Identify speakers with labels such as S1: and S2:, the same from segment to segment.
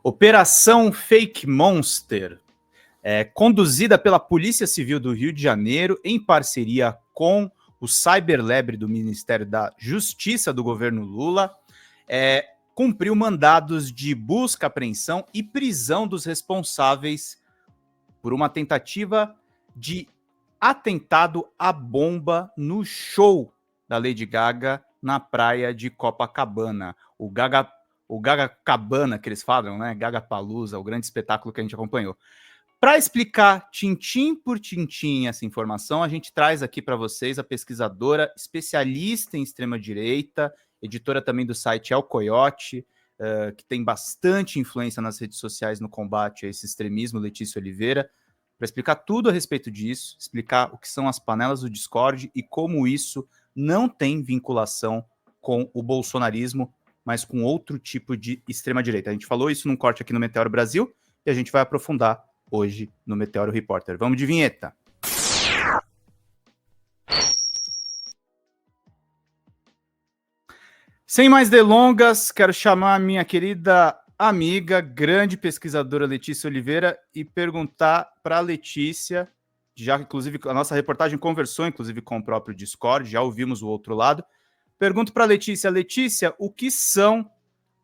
S1: Operação Fake Monster, conduzida pela Polícia Civil do Rio de Janeiro, em parceria com o Cyberlab do Ministério da Justiça do governo Lula, cumpriu mandados de busca, apreensão e prisão dos responsáveis por uma tentativa de atentado à bomba no show da Lady Gaga na praia de Copacabana. O Gaga Cabana, que eles falam, né? Gagapalooza, o grande espetáculo que a gente acompanhou. Para explicar tintim por tintim essa informação, a gente traz aqui para vocês a pesquisadora especialista em extrema-direita, editora também do site El Coyote, que tem bastante influência nas redes sociais no combate a esse extremismo, Letícia Oliveira, para explicar tudo a respeito disso, explicar o que são as panelas do Discord e como isso não tem vinculação com o bolsonarismo, mas com outro tipo de extrema-direita. A gente falou isso num corte aqui no Meteoro Brasil e a gente vai aprofundar hoje no Meteoro Repórter. Vamos de vinheta. Sem mais delongas, quero chamar a minha querida amiga, grande pesquisadora Letícia Oliveira e perguntar para a Letícia, já inclusive a nossa reportagem conversou inclusive com o próprio Discord, já ouvimos o outro lado. Pergunto para a Letícia, o que são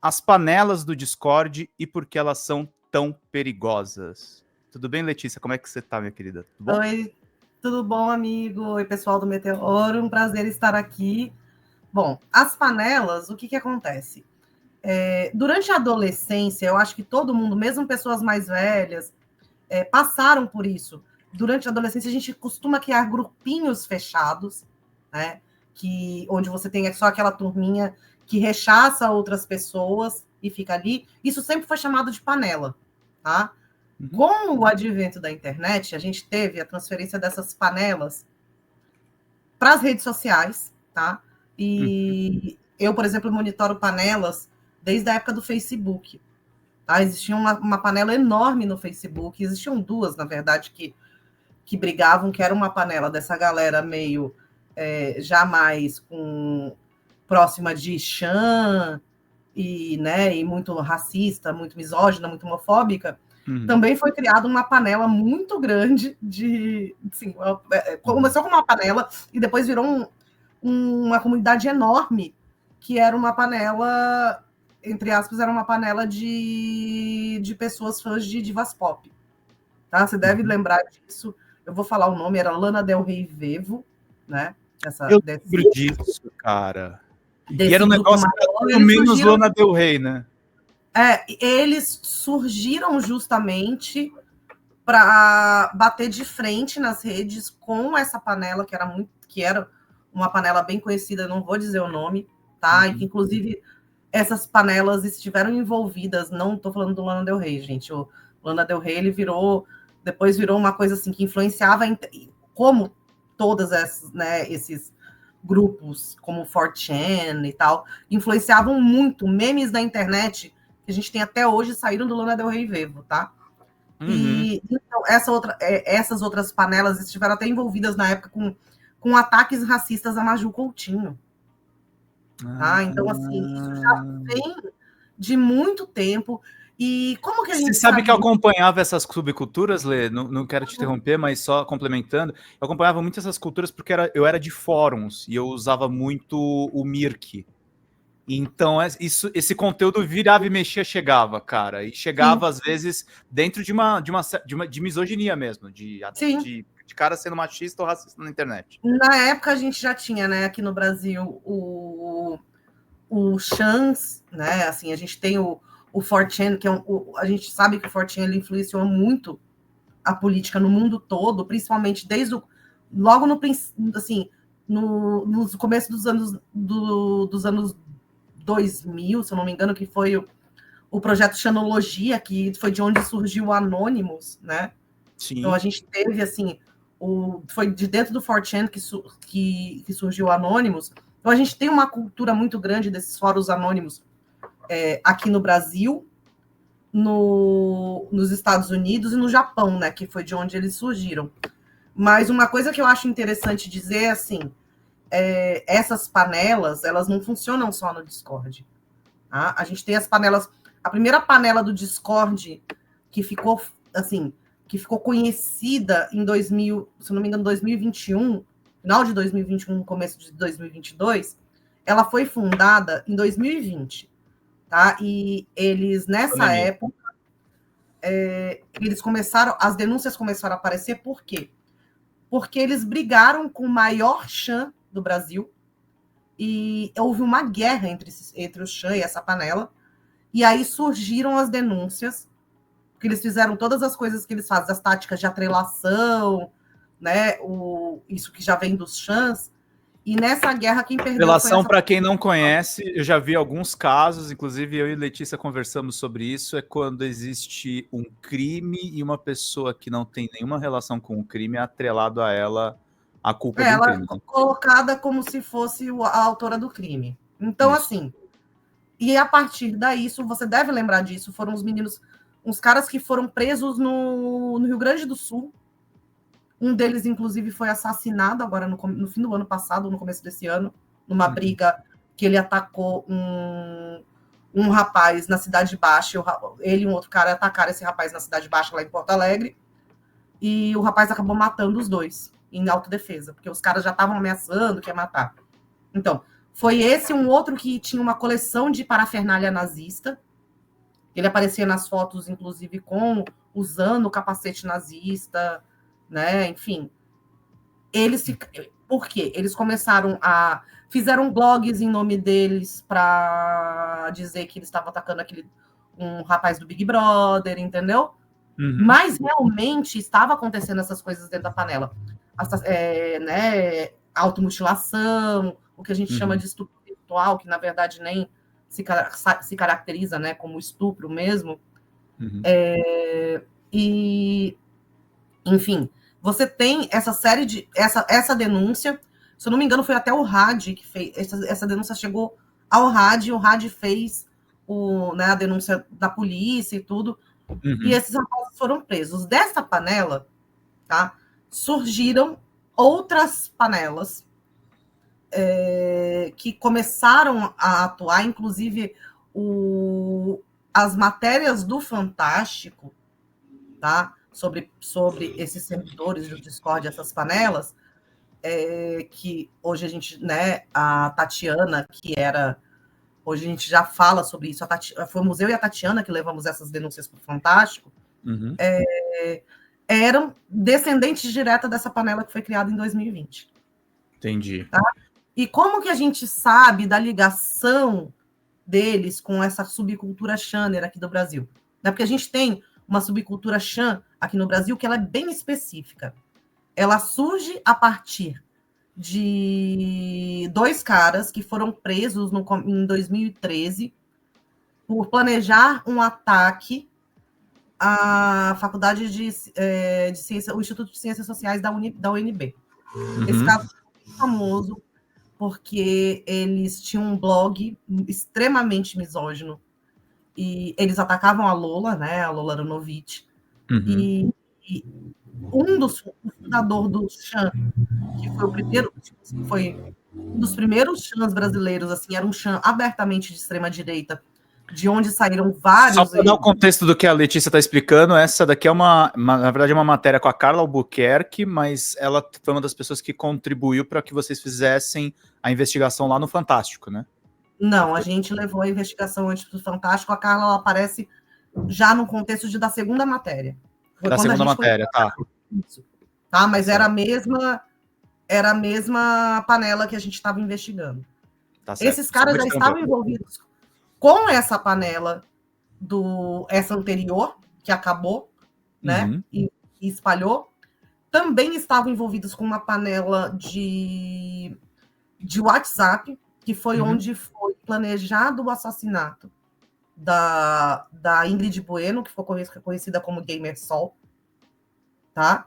S1: as panelas do Discord e por que elas são tão perigosas? Tudo bem, Letícia? Como é que você está, minha querida?
S2: Tudo bom? Oi, tudo bom, amigo? Oi, pessoal do Meteoro, um prazer estar aqui. Bom, as panelas, o que acontece? Durante a adolescência, eu acho que todo mundo, mesmo pessoas mais velhas, passaram por isso. Durante a adolescência, a gente costuma criar grupinhos fechados, né? Onde você tem só aquela turminha que rechaça outras pessoas e fica ali. Isso sempre foi chamado de panela, tá? Com o advento da internet, a gente teve a transferência dessas panelas para as redes sociais, tá? E eu, por exemplo, monitoro panelas desde a época do Facebook. Tá? Existia uma panela enorme no Facebook, existiam duas, na verdade, que brigavam, que era uma panela dessa galera meio já mais próxima de Chan, e muito racista, muito misógina, muito homofóbica. Também foi criada uma panela muito grande assim, começou com uma panela e depois virou uma comunidade enorme, que era uma panela, entre aspas, era uma panela de pessoas fãs de divas pop. Tá? Você deve lembrar disso. Eu vou falar o nome, era Lana Del Rey Vevo, né?
S1: Eu lembro disso, cara. E era um negócio pelo menos Lana Del Rey, né?
S2: Eles surgiram justamente para bater de frente nas redes com essa panela, que era uma panela bem conhecida, não vou dizer o nome, tá? E que, inclusive, essas panelas estiveram envolvidas, não estou falando do Lana Del Rey, gente. O Lana Del Rey, depois virou uma coisa assim que influenciava, como todas essas, esses grupos, como o 4chan e tal, influenciavam muito memes da internet que a gente tem até hoje, saíram do Lana Del Rey Vevo, tá? E então, essas outras panelas estiveram até envolvidas na época com ataques racistas a Maju Coutinho. Tá? Então, assim, isso já vem de muito tempo. E como que a gente
S1: Você sabe que eu acompanhava essas subculturas, Lê? Não quero te interromper, mas só complementando. Eu acompanhava muito essas culturas porque eu era de fóruns e eu usava muito o Mirk. Então, esse conteúdo virava e mexia, chegava, cara. E chegava, às vezes, dentro de misoginia mesmo, de cara sendo machista ou racista na internet.
S2: Na época, a gente já tinha, aqui no Brasil, o Chans, né? Assim, a gente tem o 4chan, que a gente sabe que o 4chan ele influenciou muito a política no mundo todo, principalmente logo no começo dos anos 2000, se eu não me engano, que foi o projeto Xanologia, que foi de onde surgiu o Anonymous, né?
S1: Sim.
S2: Então a gente teve, assim, foi de dentro do 4chan que surgiu o Anonymous. Então a gente tem uma cultura muito grande desses fóruns anônimos aqui no Brasil, nos Estados Unidos e no Japão, né? Que foi de onde eles surgiram. Mas uma coisa que eu acho interessante dizer é assim, essas panelas, elas não funcionam só no Discord. Tá? A gente tem as panelas A primeira panela do Discord que ficou, assim, que ficou conhecida em 2000, se não me engano, 2021, final de 2021, começo de 2022, ela foi fundada em 2020, tá? E eles, nessa época, as denúncias começaram a aparecer, por quê? Porque eles brigaram com o maior Chan do Brasil e houve uma guerra entre o Chan e essa panela, e aí surgiram as denúncias, porque eles fizeram todas as coisas que eles fazem, as táticas de atrelação, né, isso que já vem dos Chans, e nessa guerra quem perdeu
S1: Relação, para quem não conhece, eu já vi alguns casos, inclusive eu e Letícia conversamos sobre isso, é quando existe um crime e uma pessoa que não tem nenhuma relação com o crime é atrelado a ela a culpa do crime.
S2: Ela colocada como se fosse a autora do crime. Então, isso. Assim, e a partir daí, você deve lembrar disso, foram os meninos, uns caras que foram presos no Rio Grande do Sul. Um deles, inclusive, foi assassinado agora no fim do ano passado, no começo desse ano, numa briga que ele atacou um rapaz na Cidade Baixa. Ele e um outro cara atacaram esse rapaz na Cidade Baixa, lá em Porto Alegre. E o rapaz acabou matando os dois, em autodefesa, porque os caras já estavam ameaçando que ia matar. Então, foi esse um outro que tinha uma coleção de parafernália nazista. Ele aparecia nas fotos, inclusive, usando o capacete nazista, né? Enfim, por quê? Eles fizeram blogs em nome deles para dizer que eles estavam atacando um rapaz do Big Brother, entendeu? Uhum. Mas realmente estava acontecendo essas coisas dentro da panela, né? Automutilação, o que a gente chama de estupro virtual, que na verdade nem se caracteriza, né, como estupro mesmo. Uhum. Enfim, você tem essa série de essa denúncia. Se eu não me engano, foi até o RAD que fez. Essa denúncia chegou ao RAD, e o RAD fez a denúncia da polícia e tudo. Uhum. E esses rapazes foram presos. Dessa panela, tá, surgiram outras panelas que começaram a atuar, inclusive as matérias do Fantástico, tá? Sobre esses servidores do Discord, essas panelas, que hoje a gente, né, a Tatiana, hoje a gente já fala sobre isso, foi o Museu e a Tatiana que levamos essas denúncias para o Fantástico, uhum. Eram descendentes direta dessa panela que foi criada em 2020.
S1: Entendi.
S2: Tá? E como que a gente sabe da ligação deles com essa subcultura Xaner aqui do Brasil? Né? Porque a gente tem uma subcultura Xan aqui no Brasil que ela é bem específica. Ela surge a partir de dois caras que foram presos em 2013 por planejar um ataque à Faculdade de Ciência, o Instituto de Ciências Sociais da UNB. Uhum. Esse caso é famoso porque eles tinham um blog extremamente misógino e eles atacavam a Lola, né, a Lola Aronovitch, uhum. e o fundador do Xan, que foi o primeiro, foi um dos primeiros Xans brasileiros, assim, era um Xan abertamente de extrema-direita, de onde saíram vários...
S1: Só para dar o contexto do que a Letícia está explicando, essa daqui é na verdade, uma matéria com a Carla Albuquerque, mas ela foi uma das pessoas que contribuiu para que vocês fizessem a investigação lá no Fantástico, né?
S2: Não, a gente levou a investigação antes do Fantástico, a Carla ela aparece já no contexto da segunda matéria.
S1: Da segunda matéria, tá.
S2: Isso, tá, mas era a mesma panela que a gente estava investigando. Tá certo. Esses caras já estavam envolvidos com essa panela essa anterior, que acabou, né, uhum. e espalhou. Também estavam envolvidos com uma panela de WhatsApp, que foi uhum. onde foi planejado o assassinato da Ingrid Bueno, que foi conhecida como Gamer Sol, tá?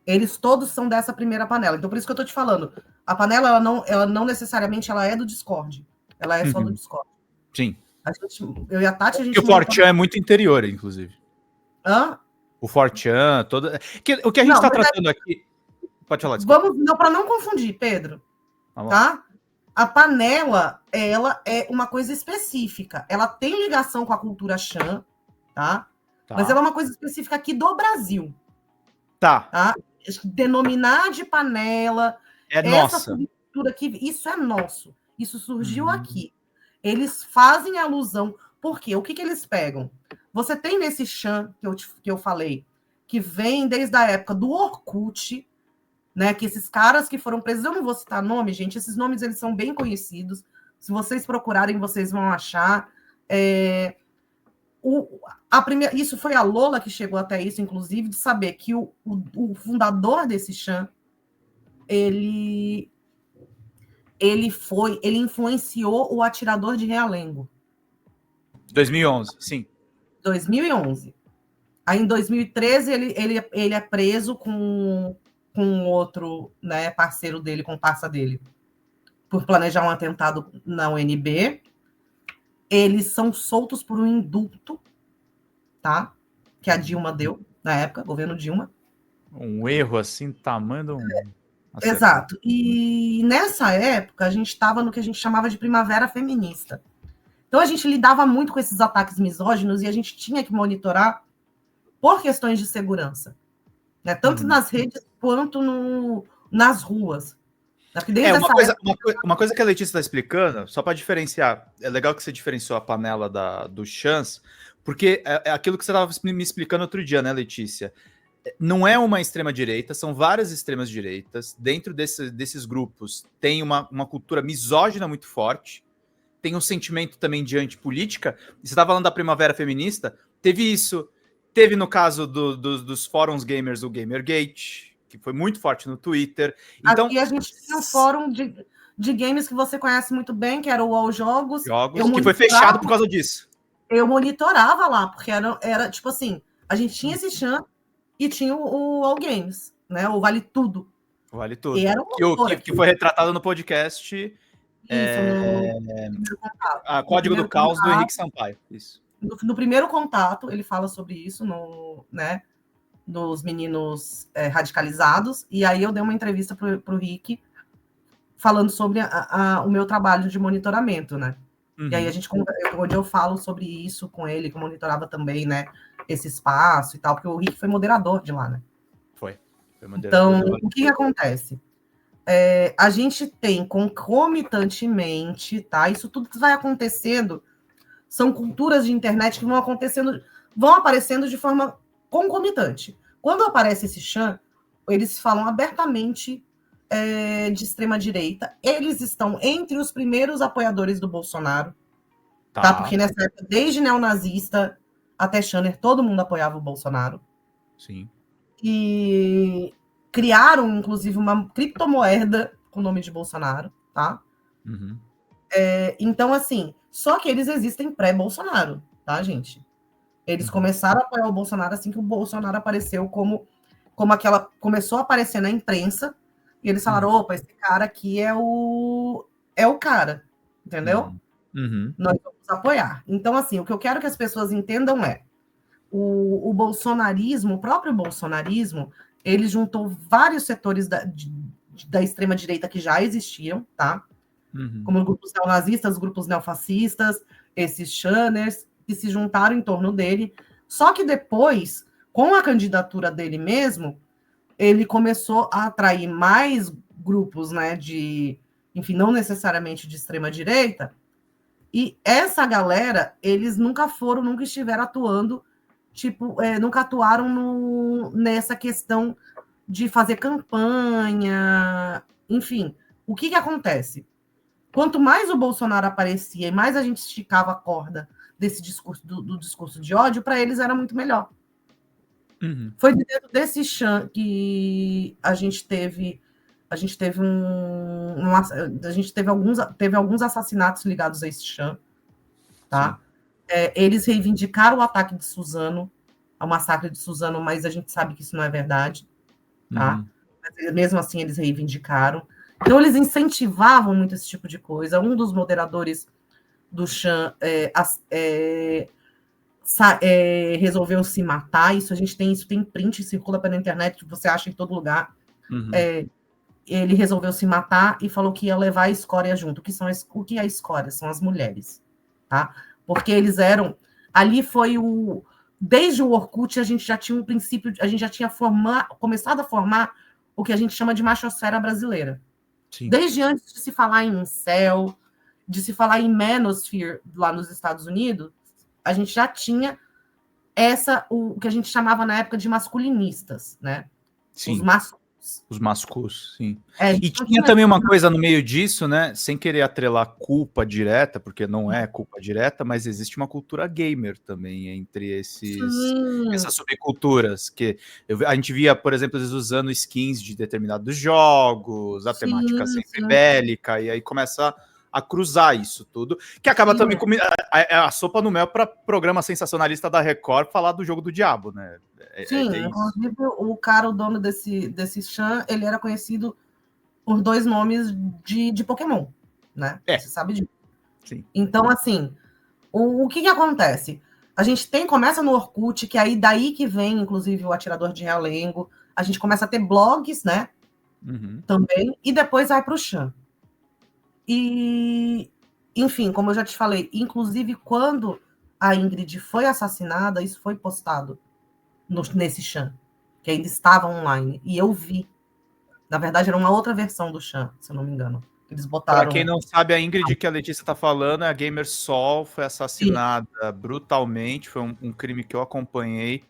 S2: Eles todos são dessa primeira panela. Então, por isso que eu tô te falando. A panela, ela não necessariamente ela é do Discord. Ela é só do Discord.
S1: Sim.
S2: Eu e a Tati, a gente...
S1: Porque o 4chan é muito interior, inclusive.
S2: Hã?
S1: O 4chan, o que a gente está tratando aqui... Pode falar,
S2: desculpa. Para não confundir, Pedro, tá? A panela, ela é uma coisa específica. Ela tem ligação com a cultura Chan, tá? Mas ela é uma coisa específica aqui do Brasil. Tá? Denominar de panela, essa cultura aqui, isso é nosso. Isso surgiu aqui. Eles fazem alusão. Por quê? O que eles pegam? Você tem nesse Chan que eu falei, que vem desde a época do Orkut, né? Que esses caras que foram presos, eu não vou citar nome, gente, esses nomes eles são bem conhecidos. Se vocês procurarem, vocês vão achar. Isso foi a Lola que chegou até isso, inclusive, de saber que o fundador desse Chan, ele influenciou o Atirador de Realengo.
S1: 2011, sim.
S2: 2011. Aí, em 2013, ele é preso com outro, né, parceiro dele, com parça dele, por planejar um atentado na UNB. Eles são soltos por um indulto, tá? Que a Dilma deu, na época, governo Dilma.
S1: Um erro assim, tamanho...
S2: Exato. E nessa época, a gente estava no que a gente chamava de primavera feminista. Então, a gente lidava muito com esses ataques misóginos e a gente tinha que monitorar por questões de segurança, né? Tanto nas redes quanto nas ruas.
S1: Uma coisa que a Letícia está explicando, só para diferenciar, é legal que você diferenciou a panela do Chans, porque é aquilo que você estava me explicando outro dia, né, Letícia? Não é uma extrema-direita, são várias extremas-direitas. Dentro desses grupos tem uma cultura misógina muito forte, tem um sentimento também de antipolítica. E você estava falando da primavera feminista, teve isso. Teve no caso dos fóruns gamers o Gamergate, que foi muito forte no Twitter. Então,
S2: aqui a gente tinha um fórum de games que você conhece muito bem, que era o All Jogos.
S1: Que foi fechado por causa disso.
S2: Eu monitorava lá, porque era tipo assim, a gente tinha esse Chan e tinha o All Games, né? O Vale Tudo.
S1: Vale Tudo. Que foi retratado no podcast.
S2: Isso, no primeiro contato.
S1: A Código do Caos do Henrique Sampaio. Isso.
S2: No primeiro contato, ele fala sobre isso, né? Dos meninos radicalizados. E aí eu dei uma entrevista para o Rick falando sobre o meu trabalho de monitoramento, né? E aí onde eu falo sobre isso com ele, que eu monitorava também, né? Esse espaço e tal, porque o Rick foi moderador de lá, né?
S1: Foi moderador.
S2: Então, o que acontece? A gente tem concomitantemente, tá? Isso tudo que vai acontecendo são culturas de internet que vão aparecendo de forma concomitante. Quando aparece esse Chan, eles falam abertamente de extrema-direita. Eles estão entre os primeiros apoiadores do Bolsonaro, tá? Porque nessa época, desde neonazista até Channer, todo mundo apoiava o Bolsonaro.
S1: Sim.
S2: E criaram, inclusive, uma criptomoeda com o nome de Bolsonaro, tá? Então, assim, só que eles existem pré-Bolsonaro, tá, gente? Eles começaram a apoiar o Bolsonaro assim que o Bolsonaro apareceu como começou a aparecer na imprensa, e eles falaram, opa, esse cara aqui é o cara, entendeu? Nós vamos apoiar. Então, assim, o que eu quero que as pessoas entendam é o bolsonarismo, o próprio bolsonarismo, ele juntou vários setores da extrema-direita que já existiam, tá? Como grupos neonazistas, grupos neofascistas, esses channers, que se juntaram em torno dele. Só que depois, com a candidatura dele mesmo, ele começou a atrair mais grupos, né, enfim, não necessariamente de extrema-direita, e essa galera, eles nunca estiveram atuando, nunca atuaram nessa questão de fazer campanha, enfim. O que acontece? Quanto mais o Bolsonaro aparecia e mais a gente esticava a corda desse discurso, do discurso de ódio, para eles era muito melhor. Foi dentro desse Chan que a gente teve alguns assassinatos ligados a esse Chan, tá? Eles reivindicaram o ataque de Suzano, o massacre de Suzano, mas a gente sabe que isso não é verdade, tá? Mas, mesmo assim, eles reivindicaram. Então, eles incentivavam muito esse tipo de coisa. Um dos moderadores do Chan resolveu se matar. Isso tem print, circula pela internet, que você acha em todo lugar. ele resolveu se matar e falou que ia levar a escória junto. O que é a escória? São as mulheres, tá? Porque eles eram... Ali foi o... Desde o Orkut, a gente já tinha um princípio... A gente já tinha começado a formar o que a gente chama de machosfera brasileira. Sim. Desde antes de se falar em incel, de se falar em manosphere lá nos Estados Unidos, a gente já tinha o que a gente chamava na época de masculinistas, né?
S1: Sim. Os mascus, sim. E
S2: então
S1: tinha também uma coisa no meio disso, né? Sem querer atrelar culpa direta, porque não é culpa direta, mas existe uma cultura gamer também entre essas subculturas. Que a gente via, por exemplo, eles usando skins de determinados jogos, a temática sempre bélica, e aí começa a cruzar isso tudo, que acaba também com a sopa no mel para programa sensacionalista da Record falar do jogo do diabo, né?
S2: Inclusive o dono desse chan, ele era conhecido por 2 nomes de Pokémon, né? Você sabe disso.
S1: Sim.
S2: Então, assim, o que acontece? A gente começa no Orkut, que aí daí que vem, inclusive, o Atirador de Realengo, a gente começa a ter blogs, né? Também, e depois vai para o chan. E, enfim, como eu já te falei, inclusive quando a Ingrid foi assassinada, isso foi postado nesse chan, que ainda estava online. E eu vi. Na verdade, era uma outra versão do chan, se eu não me engano. Eles botaram...
S1: Para quem não sabe, a Ingrid que a Letícia está falando, a Gamer Sol, foi assassinada brutalmente. Foi um crime que eu acompanhei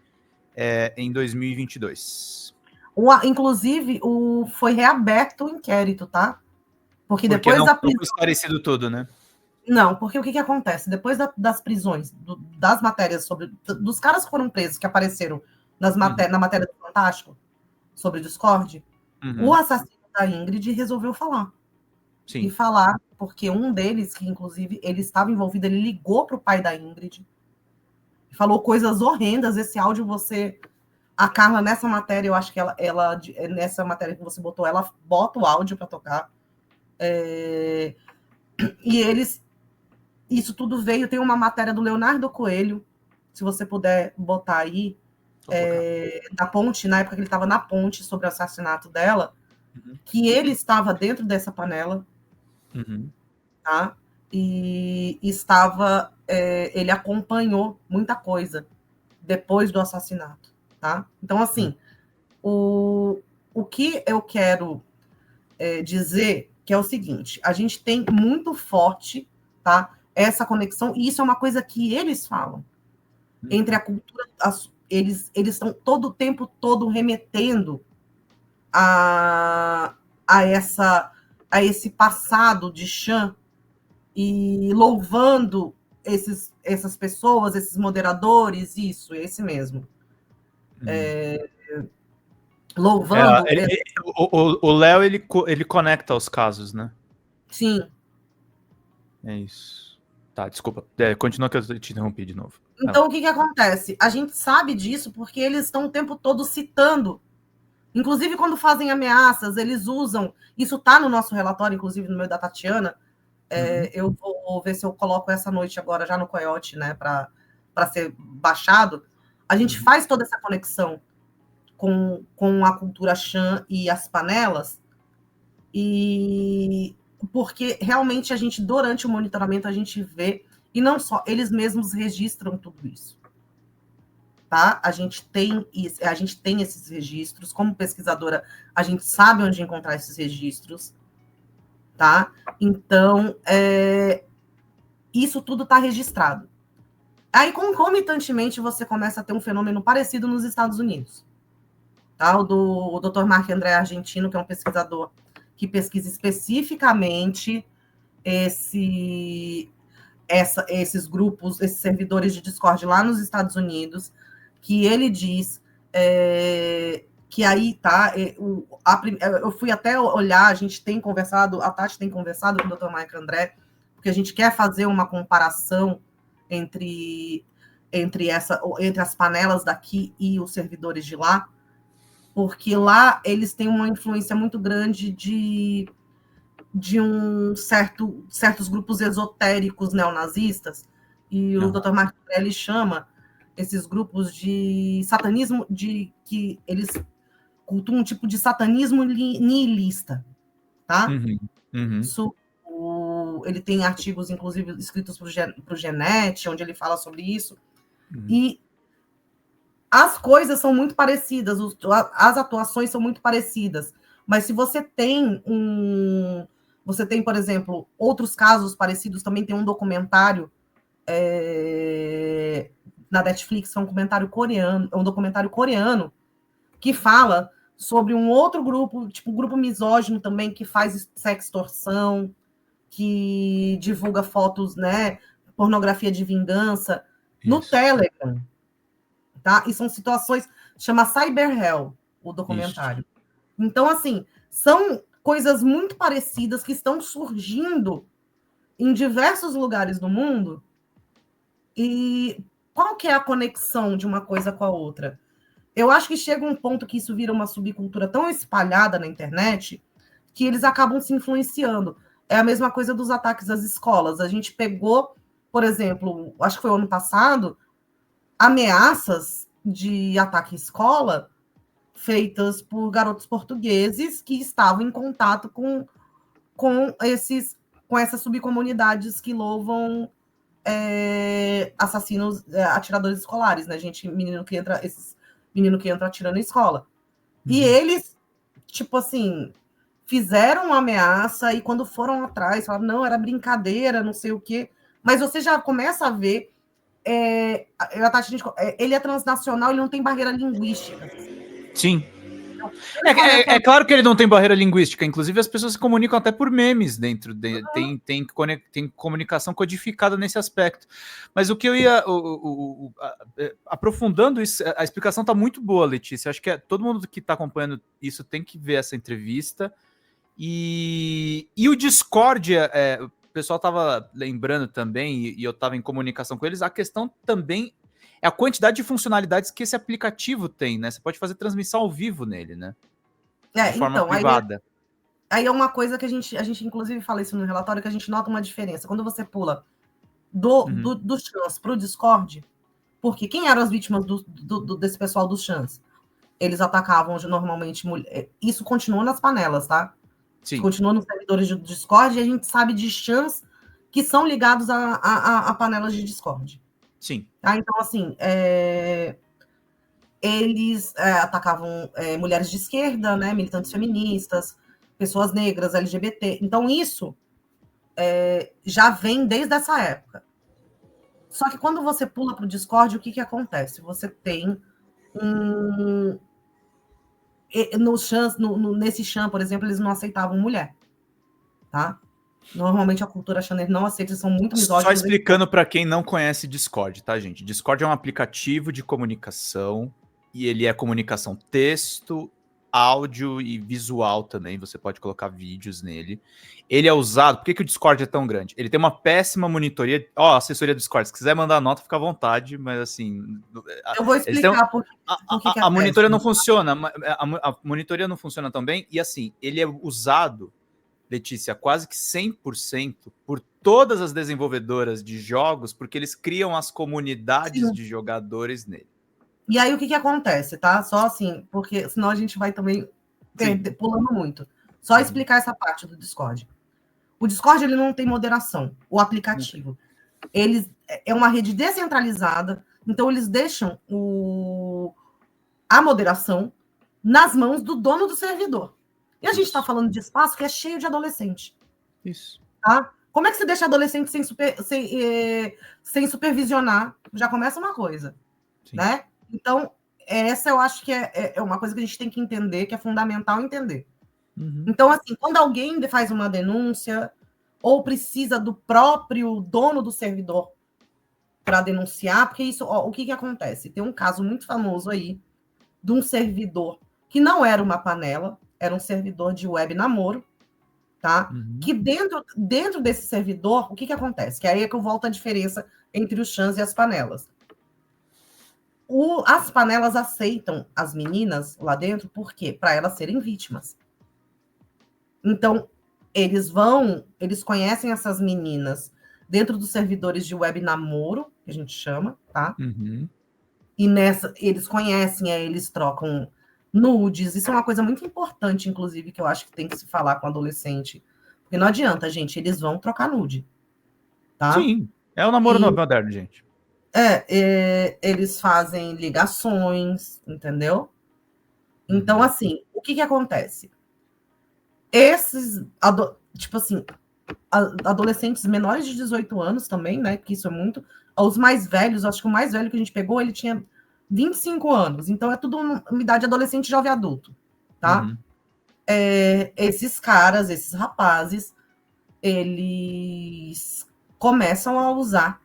S1: em 2022.
S2: Inclusive, foi reaberto o inquérito, tá? Porque depois
S1: não foi esclarecido tudo, né?
S2: Não, porque o que acontece? Depois das prisões, das matérias dos caras que foram presos, que apareceram na matéria do Fantástico, sobre o Discord, o assassino da Ingrid resolveu falar. Sim. E falar, porque um deles, que inclusive ele estava envolvido, ele ligou para o pai da Ingrid, falou coisas horrendas. Esse áudio a Carla, nessa matéria, eu acho que ela nessa matéria que você botou, ela bota o áudio para tocar. E isso tudo veio, tem uma matéria do Leonardo Coelho, se você puder botar aí, da ponte, na época que ele estava na ponte, sobre o assassinato dela, que ele estava dentro dessa panela, tá? E estava, ele acompanhou muita coisa depois do assassinato, tá? Então, assim, o que eu quero dizer que é o seguinte, a gente tem muito forte, tá, essa conexão, e isso é uma coisa que eles falam, entre a cultura, eles estão todo o tempo todo remetendo a esse passado de chan e louvando essas pessoas, esses moderadores, esse mesmo. Louvando...
S1: o Léo, ele conecta os casos, né?
S2: Sim.
S1: É isso. Tá, desculpa. Continua que eu te interrompi de novo.
S2: Então, o que acontece? A gente sabe disso porque eles estão o tempo todo citando. Inclusive, quando fazem ameaças, eles usam... Isso está no nosso relatório, inclusive no meu da Tatiana. Eu vou ver se eu coloco essa noite agora já no Coyote, né, para ser baixado. A gente faz toda essa conexão com a cultura chan e as panelas, e porque realmente a gente, durante o monitoramento, a gente vê, e não só, eles mesmos registram tudo isso. Tá? A gente tem esses registros, como pesquisadora, a gente sabe onde encontrar esses registros, tá? Então, isso tudo está registrado. Aí, concomitantemente, você começa a ter um fenômeno parecido nos Estados Unidos. Tá? O Dr. Mark André Argentino, que é um pesquisador que pesquisa especificamente esses grupos, esses servidores de Discord lá nos Estados Unidos, que ele diz que aí tá... eu fui até olhar, a gente tem conversado, a Tati tem conversado com o Dr. Mark André, porque a gente quer fazer uma comparação entre as panelas daqui e os servidores de lá, porque lá eles têm uma influência muito grande de certos grupos esotéricos neonazistas, e o Dr. Mark chama esses grupos de satanismo, que eles cultua um tipo de satanismo nihilista, tá? Isso, ele tem artigos, inclusive, escritos para o Genet, onde ele fala sobre isso. E as coisas são muito parecidas, as atuações são muito parecidas. Mas se você tem por exemplo, outros casos parecidos, também tem um documentário na Netflix, é um documentário coreano que fala sobre um outro grupo, tipo um grupo misógino também, que faz sextorção, que divulga fotos, né, pornografia de vingança, no Telegram, tá? E são situações, chama Cyber Hell, o documentário. Isso. Então, assim, são coisas muito parecidas que estão surgindo em diversos lugares do mundo. E qual que é a conexão de uma coisa com a outra? Eu acho que chega um ponto que isso vira uma subcultura tão espalhada na internet que eles acabam se influenciando. É a mesma coisa dos ataques às escolas. A gente pegou, por exemplo, acho que foi o ano passado, ameaças de ataque à escola feitas por garotos portugueses que estavam em contato com essas subcomunidades que louvam assassinos, atiradores escolares, né? Menino que entra atirando na escola. E eles, tipo assim, fizeram uma ameaça e quando foram atrás, falaram, não, era brincadeira, não sei o quê. Mas você já começa a ver ele é transnacional, ele não tem barreira linguística.
S1: Sim. É claro que ele não tem barreira linguística, inclusive as pessoas se comunicam até por memes dentro tem comunicação codificada nesse aspecto. Mas o que eu ia aprofundando isso, a explicação está muito boa, Letícia. Acho que todo mundo que está acompanhando isso tem que ver essa entrevista. E o Discord, o pessoal estava lembrando também, e eu estava em comunicação com eles, a questão também é a quantidade de funcionalidades que esse aplicativo tem, né? Você pode fazer transmissão ao vivo nele, né? De forma privada.
S2: Aí é uma coisa que a gente inclusive fala isso no relatório, que a gente nota uma diferença. Quando você pula do Chance para o Discord, porque quem eram as vítimas desse pessoal dos Chance? Eles atacavam normalmente mulher. Isso continua nas panelas, tá? Sim. Continua nos servidores do Discord, e a gente sabe de Chance que são ligados a panelas de Discord.
S1: Sim.
S2: Tá? Então, assim, eles atacavam mulheres de esquerda, né, militantes feministas, pessoas negras, LGBT. Então, isso já vem desde essa época. Só que quando você pula para o Discord, o que acontece? Você tem nesse chão, por exemplo, eles não aceitavam mulher, tá? Normalmente a cultura Xaner não aceita, são muito misóginos.
S1: Só explicando para quem não conhece Discord, tá, gente? Discord é um aplicativo de comunicação e ele é comunicação texto, áudio e visual também. Você pode colocar vídeos nele. Ele é usado... Por que o Discord é tão grande? Ele tem uma péssima monitoria. Assessoria do Discord. Se quiser mandar nota, fica à vontade, mas assim...
S2: Eu vou explicar por que
S1: a monitoria não funciona. A monitoria não funciona tão bem. E assim, ele é usado... Letícia, quase que 100% por todas as desenvolvedoras de jogos, porque eles criam as comunidades de jogadores nele.
S2: E aí o que acontece, tá? Só assim, porque senão a gente vai também pulando muito. Só explicar essa parte do Discord. O Discord, ele não tem moderação, o aplicativo. Eles é uma rede descentralizada, então eles deixam a moderação nas mãos do dono do servidor. E a gente está falando de espaço que é cheio de adolescente.
S1: Isso.
S2: Tá? Como é que você deixa adolescente sem supervisionar? Já começa uma coisa. Né? Então, essa eu acho que é uma coisa que a gente tem que entender, que é fundamental entender. Então, assim, quando alguém faz uma denúncia ou precisa do próprio dono do servidor para denunciar, porque isso, o que acontece? Tem um caso muito famoso aí de um servidor que não era uma panela, era um servidor de web namoro, tá? Que dentro desse servidor, o que acontece? Que aí é que eu volto a diferença entre os chans e as panelas. As panelas aceitam as meninas lá dentro, por quê? Para elas serem vítimas. Então, eles conhecem essas meninas dentro dos servidores de web namoro, que a gente chama, tá? E eles conhecem, eles trocam nudes, isso é uma coisa muito importante, inclusive, que eu acho que tem que se falar com adolescente. Porque não adianta, gente, eles vão trocar nude, tá?
S1: Sim, é o namoro
S2: E
S1: moderno, gente.
S2: eles fazem ligações, entendeu? Então,
S1: Uhum.
S2: assim, o que acontece? Esses, tipo assim, adolescentes menores de 18 anos também, né? Que isso é muito. Os mais velhos, acho que o mais velho que a gente pegou, ele tinha 25 anos. Então é tudo uma idade adolescente, jovem adulto, tá?
S1: Uhum.
S2: Esses caras, esses rapazes, eles começam a usar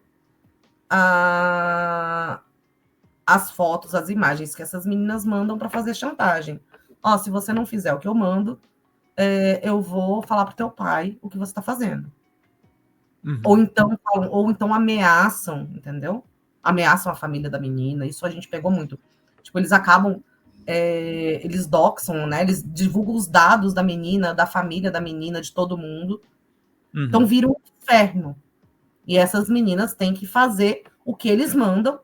S2: as fotos, as imagens que essas meninas mandam para fazer chantagem. Ó, se você não fizer o que eu mando, eu vou falar pro teu pai o que você está fazendo.
S1: Uhum.
S2: Ou então ameaçam, entendeu? Ameaçam a família da menina. Isso a gente pegou muito. Tipo, eles acabam, eles doxam, né? Eles divulgam os dados da menina, da família da menina, de todo mundo.
S1: Uhum.
S2: Então vira um inferno. E essas meninas têm que fazer o que eles mandam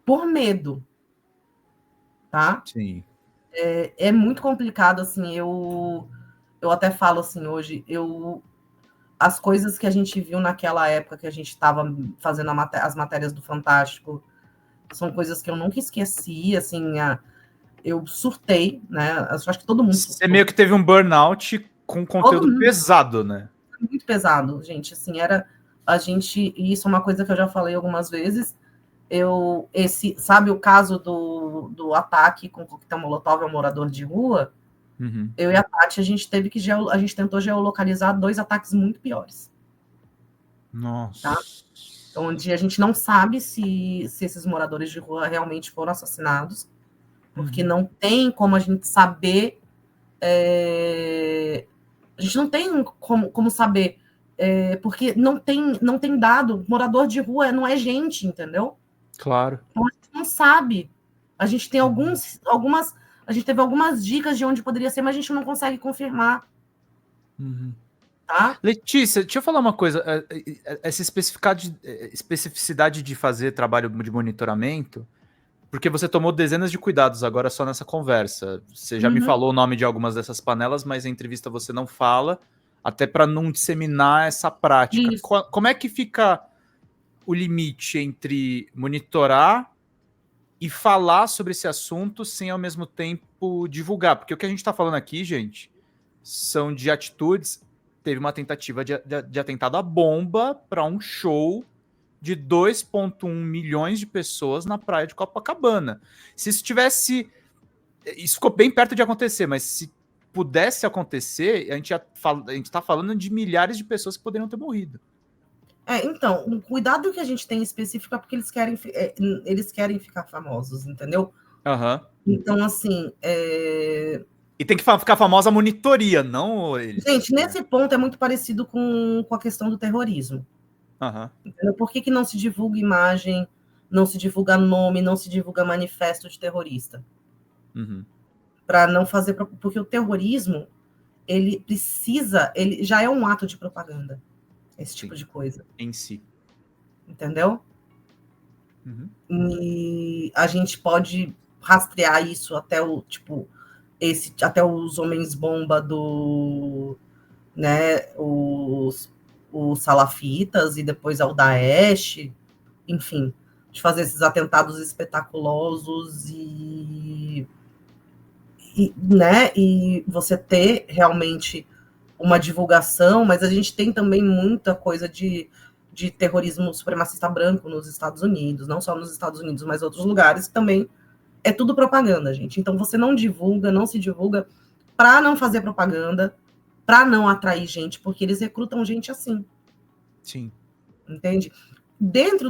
S2: por medo, tá?
S1: Sim.
S2: É muito complicado, assim, eu até falo assim hoje, as coisas que a gente viu naquela época que a gente estava fazendo as matérias do Fantástico são coisas que eu nunca esqueci, assim, eu surtei, né? Eu acho que todo mundo
S1: Você
S2: surtou.
S1: meio que teve um burnout com
S2: Todo
S1: conteúdo
S2: mundo,
S1: pesado, né?
S2: muito pesado, gente, assim, e isso é uma coisa que eu já falei algumas vezes, sabe o caso do ataque com coquetel molotov ao morador de rua?
S1: Uhum.
S2: Eu e a Tati, a gente tentou geolocalizar 2 ataques muito piores. Tá?
S1: Nossa.
S2: Onde a gente não sabe se esses moradores de rua realmente foram assassinados, porque não tem como a gente saber. A gente não tem como saber, porque não tem dado. Morador de rua não é gente, entendeu?
S1: Claro.
S2: Então a gente não sabe. A gente tem algumas. A gente teve algumas dicas de onde poderia ser, mas a gente não consegue confirmar.
S1: Uhum.
S2: Tá?
S1: Letícia, deixa eu falar uma coisa. Essa especificidade de fazer trabalho de monitoramento, porque você tomou dezenas de cuidados agora só nessa conversa. Você já me
S2: Uhum.
S1: falou o nome de algumas dessas panelas, mas em entrevista você não fala, até para não disseminar essa prática.
S2: Isso.
S1: Como é que fica o limite entre monitorar e falar sobre esse assunto sem ao mesmo tempo divulgar? Porque o que a gente está falando aqui, gente, são de atitudes. Teve uma tentativa de atentado à bomba para um show de 2,1 milhões de pessoas na praia de Copacabana. Se isso tivesse. Isso ficou bem perto de acontecer, mas se pudesse acontecer, a gente está falando de milhares de pessoas que poderiam ter morrido.
S2: Então, o cuidado que a gente tem específico é porque eles querem ficar famosos, entendeu?
S1: Uhum.
S2: Então, assim,
S1: E tem que ficar famosa a monitoria, não eles.
S2: gente, nesse ponto é muito parecido com a questão do terrorismo.
S1: Uhum.
S2: Entendeu? Por que não se divulga imagem, não se divulga nome, não se divulga manifesto de terrorista?
S1: Uhum.
S2: Para não fazer. Porque o terrorismo, ele já é um ato de propaganda, esse tipo de coisa.
S1: Em si.
S2: Entendeu?
S1: Uhum.
S2: E a gente pode rastrear isso até até os homens bomba né, os salafitas e depois ao Daesh, enfim, de fazer esses atentados espetaculosos né, e você ter realmente uma divulgação, mas a gente tem também muita coisa de terrorismo supremacista branco nos Estados Unidos, não só nos Estados Unidos, mas outros lugares também. É tudo propaganda, gente. Então você não divulga, não se divulga para não fazer propaganda, para não atrair gente, porque eles recrutam gente assim.
S1: Sim.
S2: Entende? Dentro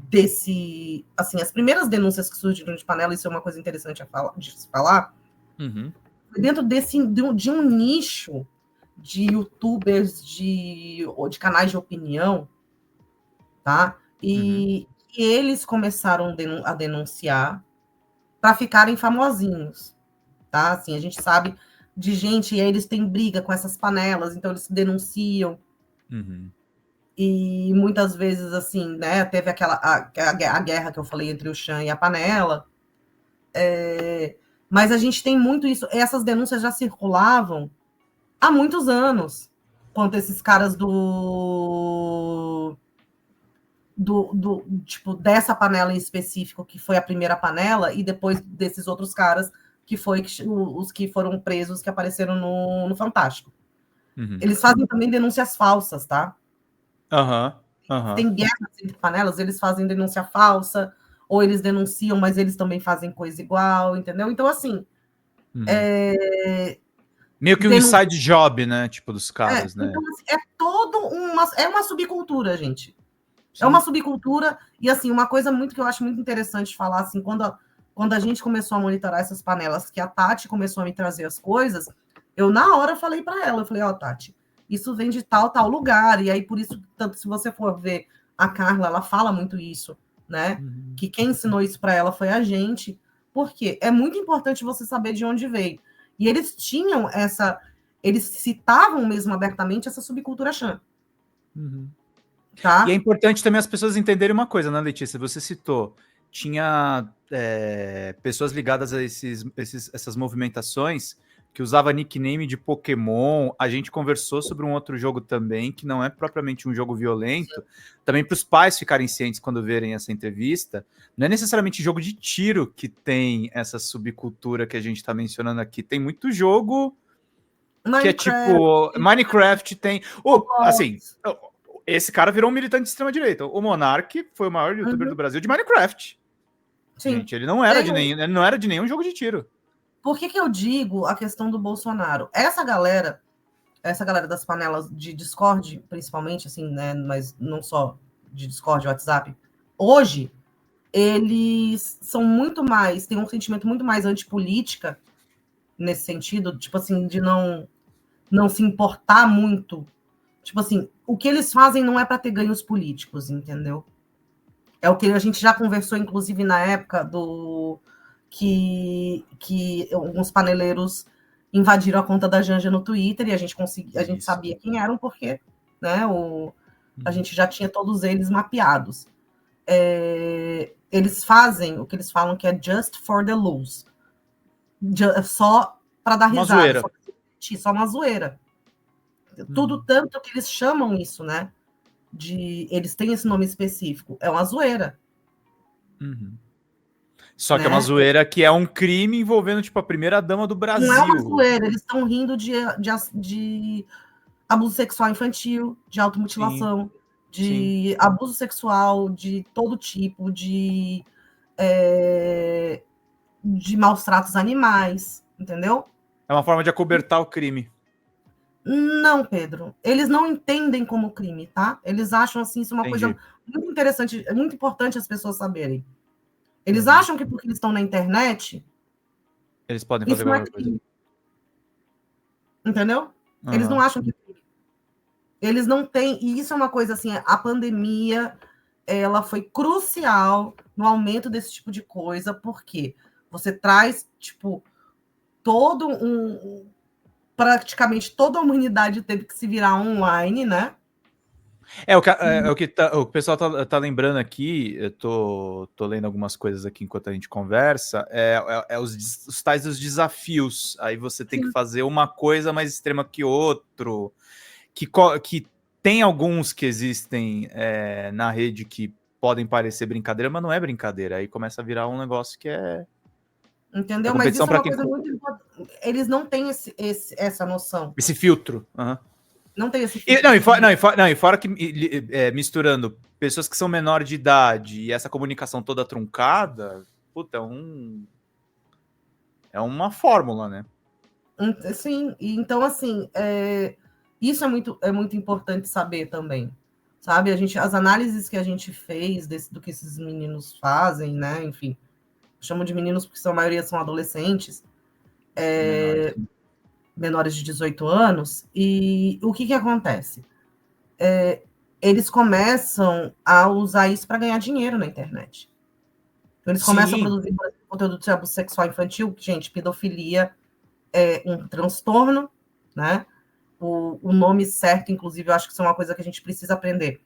S2: desse, assim, as primeiras denúncias que surgiram de panela, isso é uma coisa interessante de se falar,
S1: Uhum.
S2: dentro de um nicho de youtubers, de canais de opinião, tá? E eles começaram a denunciar para ficarem famosinhos, tá? Assim, a gente sabe de gente, e aí eles têm briga com essas panelas, então eles denunciam.
S1: Uhum.
S2: E muitas vezes, assim, né, teve a guerra que eu falei entre o Chan e a panela. Mas a gente tem muito isso. Essas denúncias já circulavam há muitos anos, quanto esses caras tipo, dessa panela em específico, que foi a primeira panela, e depois desses outros caras, que foi os que foram presos, que apareceram no Fantástico.
S1: Uhum.
S2: Eles fazem também denúncias falsas, tá?
S1: Uhum.
S2: Tem guerras entre panelas, eles fazem denúncia falsa, ou eles denunciam, mas eles também fazem coisa igual, entendeu? Então, assim,
S1: meio que um inside job, né? Tipo, dos caras, né?
S2: Então, assim, é uma subcultura, gente.
S1: Sim.
S2: É uma subcultura, e assim, uma coisa muito que eu acho muito interessante falar, assim, quando a gente começou a monitorar essas panelas, que a Tati começou a me trazer as coisas, eu na hora falei para ela, eu falei, ó, Tati, isso vem de tal lugar, e aí por isso, tanto se você for ver a Carla, ela fala muito isso, né? Que quem ensinou isso para ela foi a gente, porque é muito importante você saber de onde veio. E eles tinham eles citavam mesmo abertamente essa subcultura Chan. Tá?
S1: E é importante também as pessoas entenderem uma coisa, né, Letícia? Você citou, tinha pessoas ligadas a essas movimentações que usava nickname de Pokémon. A gente conversou sobre um outro jogo também, que não é propriamente um jogo violento. Também para os pais ficarem cientes quando verem essa entrevista. Não é necessariamente jogo de tiro que tem essa subcultura que a gente está mencionando aqui. Tem muito jogo que é tipo... Minecraft tem... assim... Esse cara virou um militante de extrema-direita. O Monark foi o maior youtuber do Brasil de Minecraft. Sim. Gente, ele não era de nenhum jogo de tiro.
S2: Por que eu digo a questão do Bolsonaro? Essa galera das panelas de Discord, principalmente, assim, né? Mas não só de Discord, WhatsApp, hoje, eles são muito mais, têm um sentimento muito mais antipolítica nesse sentido, tipo assim, de não se importar muito. Tipo assim, o que eles fazem não é para ter ganhos políticos, entendeu? É o que a gente já conversou, inclusive, na época do que alguns paneleiros invadiram a conta da Janja no Twitter e a gente sabia quem eram, porque né, a gente já tinha todos eles mapeados. Eles fazem o que eles falam que é just for the lose. Só para dar risada. Só uma zoeira. Tudo tanto que eles chamam isso, né? Eles têm esse nome específico. É uma zoeira.
S1: Só que é uma zoeira que é um crime envolvendo, tipo, a primeira-dama do Brasil.
S2: Não é uma zoeira, eles estão rindo de abuso sexual infantil, de automutilação, de abuso sexual de todo tipo, de maus tratos animais, entendeu?
S1: É uma forma de acobertar o crime.
S2: Não, Pedro. Eles não entendem como crime, tá? Eles acham assim, isso é uma coisa muito interessante, é muito importante as pessoas saberem. Eles acham que porque eles estão na internet,
S1: eles podem fazer qualquer coisa.
S2: Entendeu? Eles não acham que eles não têm, e isso é uma coisa assim, a pandemia, ela foi crucial no aumento desse tipo de coisa, porque você traz, tipo, praticamente toda a humanidade teve que se virar online, né?
S1: O que o pessoal tá lembrando aqui, eu tô lendo algumas coisas aqui enquanto a gente conversa, os tais dos desafios. Aí você tem que fazer uma coisa mais extrema que outro, que tem alguns que existem na rede que podem parecer brincadeira, mas não é brincadeira. Aí começa a virar um negócio que é...
S2: Entendeu? Mas isso é uma coisa muito importante. Eles não têm essa noção.
S1: Esse filtro.
S2: Não tem esse
S1: filtro. E fora que misturando pessoas que são menor de idade e essa comunicação toda truncada, puta, é uma fórmula, né?
S2: Sim, então assim, isso é muito importante saber também, sabe? As análises que a gente fez do que esses meninos fazem, né? Enfim, chamo de meninos porque a maioria são adolescentes, menores de 18 anos, e o que acontece? Eles começam a usar isso para ganhar dinheiro na internet. Então, eles começam a produzir conteúdo de abuso sexual infantil, gente, pedofilia é um transtorno, né? O nome certo, inclusive, eu acho que isso é uma coisa que a gente precisa aprender.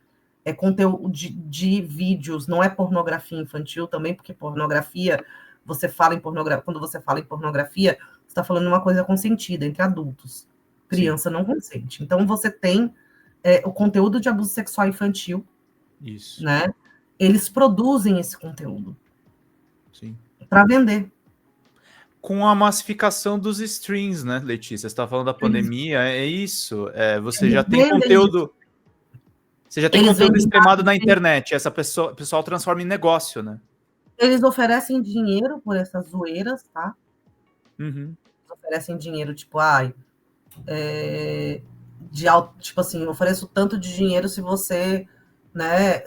S2: É conteúdo de vídeos, não é pornografia infantil também, porque pornografia você fala em pornografia, quando você fala em pornografia, você está falando uma coisa consentida entre adultos. Criança não consente. Então, você tem o conteúdo de abuso sexual infantil.
S1: Isso.
S2: Né? Eles produzem esse conteúdo para vender.
S1: Com a massificação dos streams, né, Letícia? Você está falando da pandemia, é isso. Você
S2: Eles
S1: já tem conteúdo.
S2: Isso.
S1: Você já tem conteúdo extremado na internet. O pessoal transforma em negócio, né?
S2: Eles oferecem dinheiro por essas zoeiras, tá?
S1: Uhum.
S2: Eles oferecem dinheiro, tipo, tipo assim, ofereço tanto de dinheiro se você, né,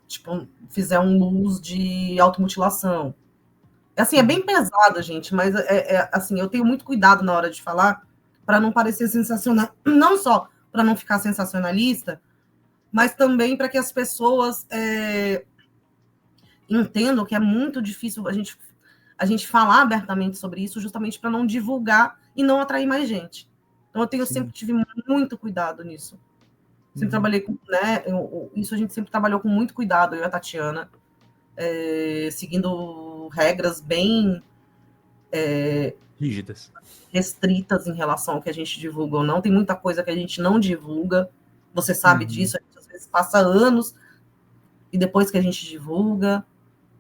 S2: tipo, fizer um luz de automutilação. Assim, é bem pesado, gente, mas assim, eu tenho muito cuidado na hora de falar para não parecer sensacional, não só para não ficar sensacionalista, mas também para que as pessoas entendam que é muito difícil a gente falar abertamente sobre isso, justamente para não divulgar e não atrair mais gente. Então, sempre tive muito cuidado nisso. Sempre trabalhei com, né? Isso a gente sempre trabalhou com muito cuidado, eu e a Tatiana, seguindo regras bem
S1: rígidas,
S2: restritas em relação ao que a gente divulga ou não. Tem muita coisa que a gente não divulga. Você sabe disso, a gente às vezes passa anos e depois que a gente divulga.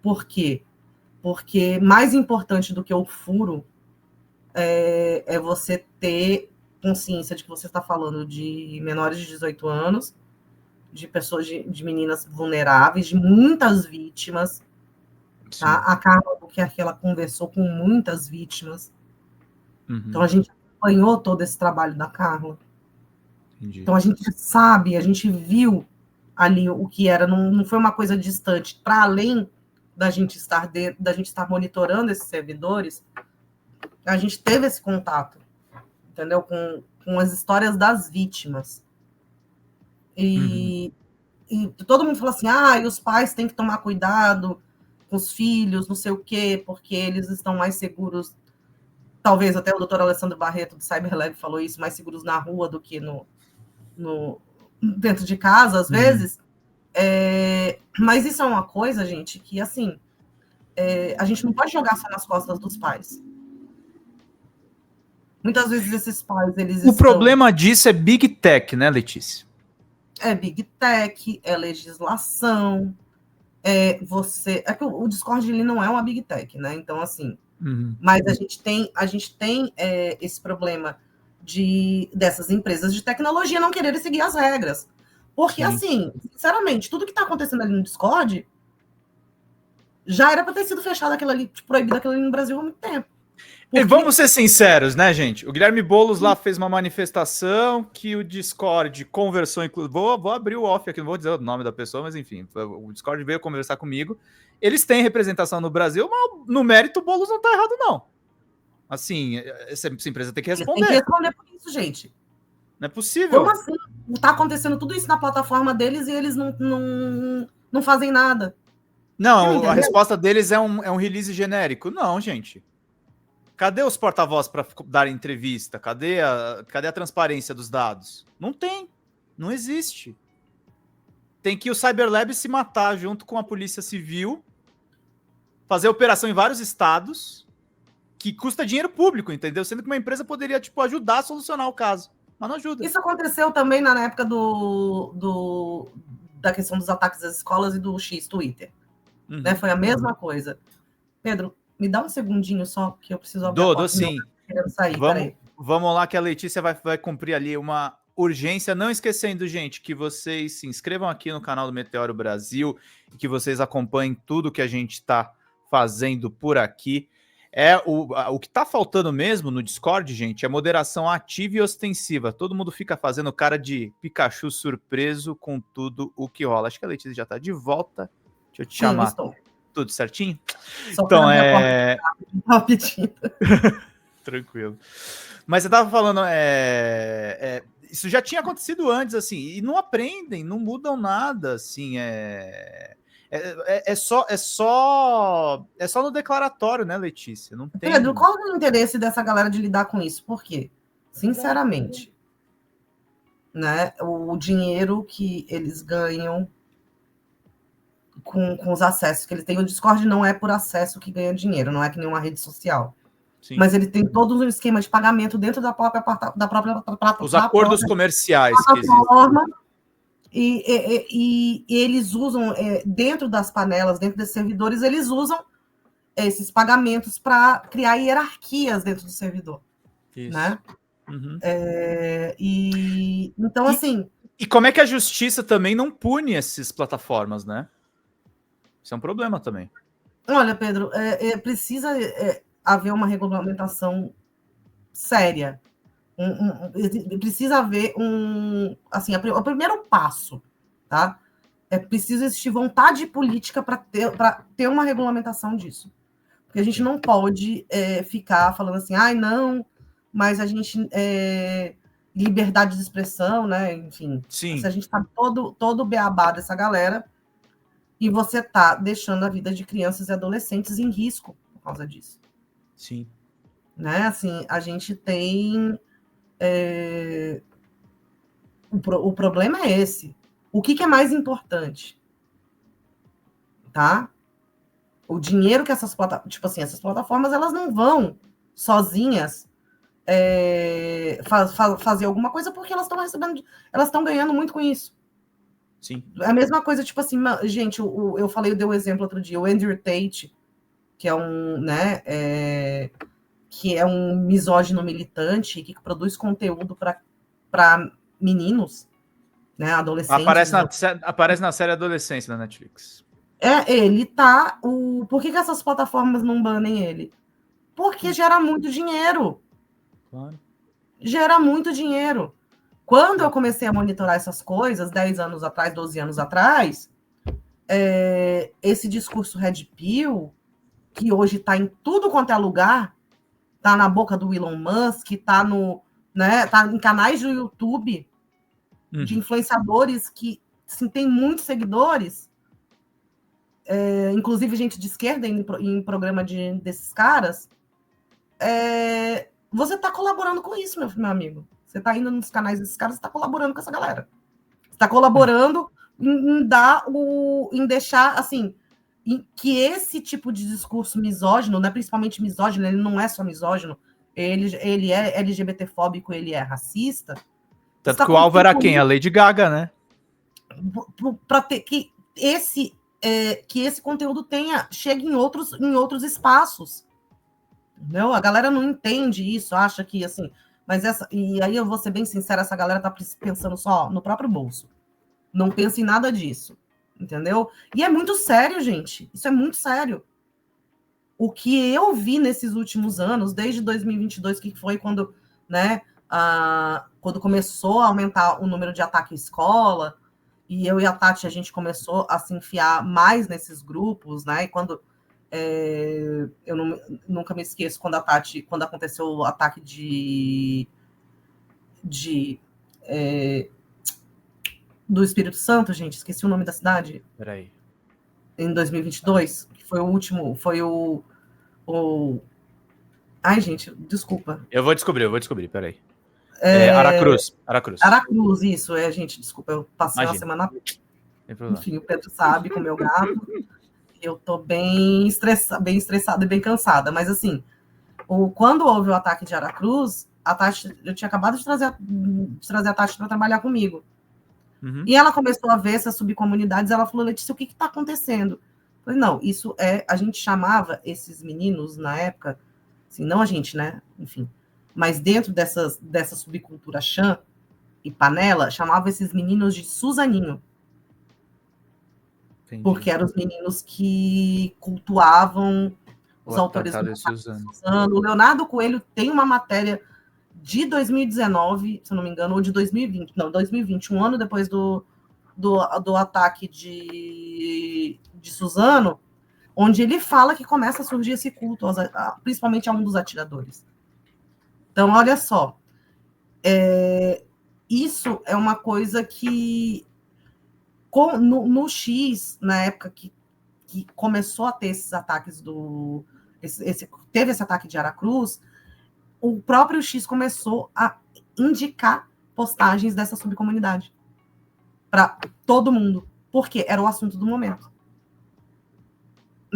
S2: Por quê? Porque mais importante do que o furo é você ter consciência de que você está falando de menores de 18 anos, de pessoas, de meninas vulneráveis, de muitas vítimas. Tá? A Carla Buquerque, ela conversou com muitas vítimas. Então, a gente acompanhou todo esse trabalho da Carla. Entendi. Então, a gente sabe, a gente viu ali o que era, não foi uma coisa distante. Para além da gente estar monitorando esses servidores, a gente teve esse contato, entendeu? Com as histórias das vítimas. E todo mundo fala assim, e os pais têm que tomar cuidado com os filhos, não sei o quê, porque eles estão mais seguros. Talvez até o doutor Alessandro Barreto, do CyberLab, falou isso, mais seguros na rua do que dentro de casa, às vezes. Mas isso é uma coisa, gente, que, assim, a gente não pode jogar só nas costas dos pais. Muitas vezes esses pais,
S1: O problema disso é Big Tech, né, Letícia?
S2: É Big Tech, é legislação, que o Discord ele não é uma Big Tech, né? Então, assim, mas a gente tem esse problema dessas empresas de tecnologia não quererem seguir as regras. Porque, assim, sinceramente, tudo que está acontecendo ali no Discord já era para ter sido fechado aquilo ali, proibido aquilo ali no Brasil há muito tempo.
S1: E vamos ser sinceros, né, gente? O Guilherme Boulos lá fez uma manifestação que o Discord conversou, vou abrir o off aqui, não vou dizer o nome da pessoa, mas enfim, o Discord veio conversar comigo. Eles têm representação no Brasil, mas no mérito o Boulos não tá errado, não. Assim, essa empresa tem que responder.
S2: Tem que responder por isso, gente.
S1: Não é possível.
S2: Como assim? Tá acontecendo tudo isso na plataforma deles e eles não fazem nada.
S1: Não, a resposta deles é um release genérico. Não, gente. Cadê os porta-vozes para dar entrevista? Cadê a transparência dos dados? Não tem. Não existe. Tem que o CyberLab se matar junto com a Polícia Civil, fazer operação em vários estados, que custa dinheiro público, entendeu? Sendo que uma empresa poderia, tipo, ajudar a solucionar o caso. Mas não ajuda.
S2: Isso aconteceu também na época da questão dos ataques às escolas e do X Twitter. Né? Foi a mesma coisa. Pedro, me dá um segundinho só, que eu preciso abrir a porta.
S1: Dou sim. Vamos lá que a Letícia vai cumprir ali uma urgência. Não esquecendo, gente, que vocês se inscrevam aqui no canal do Meteoro Brasil e que vocês acompanhem tudo que a gente está fazendo por aqui. O que está faltando mesmo no Discord, gente, é moderação ativa e ostensiva. Todo mundo fica fazendo cara de Pikachu surpreso com tudo o que rola. Acho que a Letícia já está de volta. Deixa eu te chamar. Tudo certinho?
S2: Só então
S1: Tranquilo. Mas você tava falando, isso já tinha acontecido antes, assim, e não aprendem, não mudam nada, assim, só no declaratório, né, Letícia? Não tem...
S2: Pedro, qual é o interesse dessa galera de lidar com isso? Por quê? Sinceramente, né, o dinheiro que eles ganham com os acessos que ele tem. O Discord não é por acesso que ganha dinheiro, não é que nem uma rede social.
S1: Sim.
S2: Mas ele tem todo um esquema de pagamento dentro da própria
S1: os acordos comerciais que
S2: existem. E eles usam, dentro das panelas, dentro desses servidores, eles usam esses pagamentos para criar hierarquias dentro do servidor. Isso. Né?
S1: Uhum.
S2: Então, assim...
S1: E como é que a justiça também não pune essas plataformas, né? Isso é um problema também.
S2: Olha, Pedro, precisa haver uma regulamentação séria. Precisa haver assim, o primeiro passo, tá? Preciso existir vontade política para ter uma regulamentação disso. Porque a gente não pode ficar falando assim, não, mas a gente... liberdade de expressão, né? Enfim,
S1: Sim.
S2: Se a gente tá todo o beabá dessa galera e você tá deixando a vida de crianças e adolescentes em risco por causa disso.
S1: Sim.
S2: Né? Assim, a gente tem... O problema é esse. O que é mais importante? Tá? O dinheiro que essas plataformas... Tipo assim, essas plataformas, elas não vão sozinhas fazer alguma coisa porque elas estão recebendo... Elas estão ganhando muito com isso.
S1: Sim.
S2: A mesma coisa, tipo assim, gente, eu dei um exemplo outro dia, o Andrew Tate, que é um, né, que é um misógino militante que produz conteúdo para meninos, né, adolescentes.
S1: Aparece na série Adolescência da Netflix.
S2: Ele tá... Por que essas plataformas não banem ele? Porque gera muito dinheiro.
S1: Claro.
S2: Gera muito dinheiro. Quando eu comecei a monitorar essas coisas, 10 anos atrás, 12 anos atrás, esse discurso Red Pill, que hoje está em tudo quanto é lugar, está na boca do Elon Musk, está tá em canais do YouTube de influenciadores que assim, tem muitos seguidores, inclusive gente de esquerda em programa desses caras, você está colaborando com isso, meu amigo. Você está indo nos canais desses caras, você está colaborando com essa galera. Você está colaborando em deixar, assim, que esse tipo de discurso misógino, né, principalmente misógino, ele não é só misógino, ele é LGBTfóbico, ele é racista.
S1: Tanto que o alvo era quem? A Lady Gaga, né?
S2: Para ter que esse conteúdo chegue em outros espaços. Entendeu? A galera não entende isso, acha que assim... E aí eu vou ser bem sincera, essa galera tá pensando só no próprio bolso. Não pensa em nada disso, entendeu? E é muito sério, gente. Isso é muito sério. O que eu vi nesses últimos anos, desde 2022, que foi quando, né, quando começou a aumentar o número de ataque à escola, e eu e a Tati, a gente começou a se enfiar mais nesses grupos, né? E quando... eu nunca me esqueço quando aconteceu o ataque do Espírito Santo, gente, esqueci o nome da cidade.
S1: Peraí.
S2: Em 2022, que foi o último, Ai, gente, desculpa.
S1: Eu vou descobrir, peraí. Aracruz.
S2: Aracruz, isso, gente, desculpa, eu passei uma semana... Enfim, o Pedro sabe, com o meu gato... Eu tô bem estressada e bem cansada. Mas, assim, quando houve o ataque de Aracruz, a Tati, eu tinha acabado de trazer a Tati para trabalhar comigo. Uhum. E ela começou a ver essas subcomunidades. Ela falou, Letícia, o que está acontecendo? Eu falei, não, isso a gente chamava esses meninos, na época, assim, não a gente, né? Enfim, mas dentro dessa subcultura Chan e Panela, chamava esses meninos de Suzaninho. Entendi. Porque eram os meninos que cultuavam os autores do Suzano. O Leonardo Coelho tem uma matéria de 2019, se eu não me engano, ou de 2020, não, 2020, um ano depois do ataque de Suzano, onde ele fala que começa a surgir esse culto, principalmente a um dos atiradores. Então, olha só, isso é uma coisa que no X, na época que começou a ter esses ataques teve esse ataque de Aracruz, o próprio X começou a indicar postagens dessa subcomunidade para todo mundo, porque era o assunto do momento.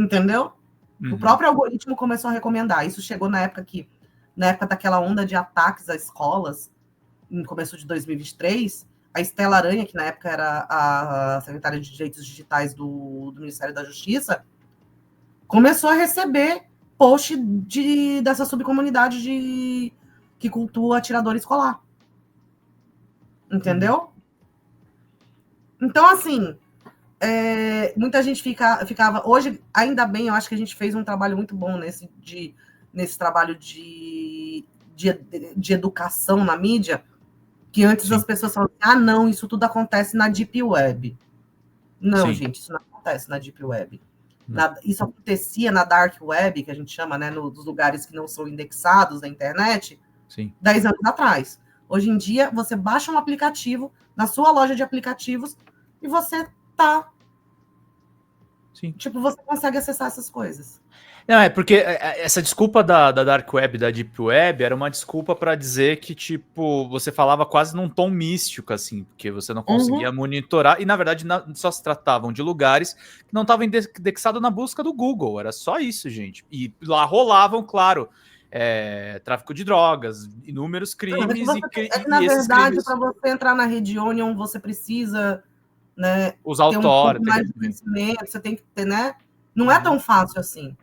S2: entendeu? O próprio algoritmo começou a recomendar. Isso chegou na época daquela onda de ataques às escolas, no começo de 2023, a Estela Aranha, que na época era a secretária de Direitos Digitais do Ministério da Justiça, começou a receber post dessa subcomunidade que cultua atirador escolar. Entendeu? Então, assim, muita gente ficava... Hoje, ainda bem, eu acho que a gente fez um trabalho muito bom nesse trabalho de educação na mídia, que antes as pessoas falavam, não, isso tudo acontece na Deep Web. Não, gente, isso não acontece na Deep Web. Isso acontecia na Dark Web, que a gente chama, né, nos lugares que não são indexados na internet, 10 anos atrás. Hoje em dia, você baixa um aplicativo na sua loja de aplicativos e você você consegue acessar essas coisas.
S1: Não, porque essa desculpa da Dark Web, da Deep Web, era uma desculpa para dizer que, tipo, você falava quase num tom místico, assim, porque você não conseguia monitorar, e na verdade só se tratavam de lugares que não estavam indexados na busca do Google, era só isso, gente. E lá rolavam, claro, tráfico de drogas, inúmeros crimes.
S2: Na verdade, para você entrar na Rede Onion, você precisa, né,
S1: usar o Tor,
S2: mais de conhecimento, você tem que ter, né? Não é tão fácil assim.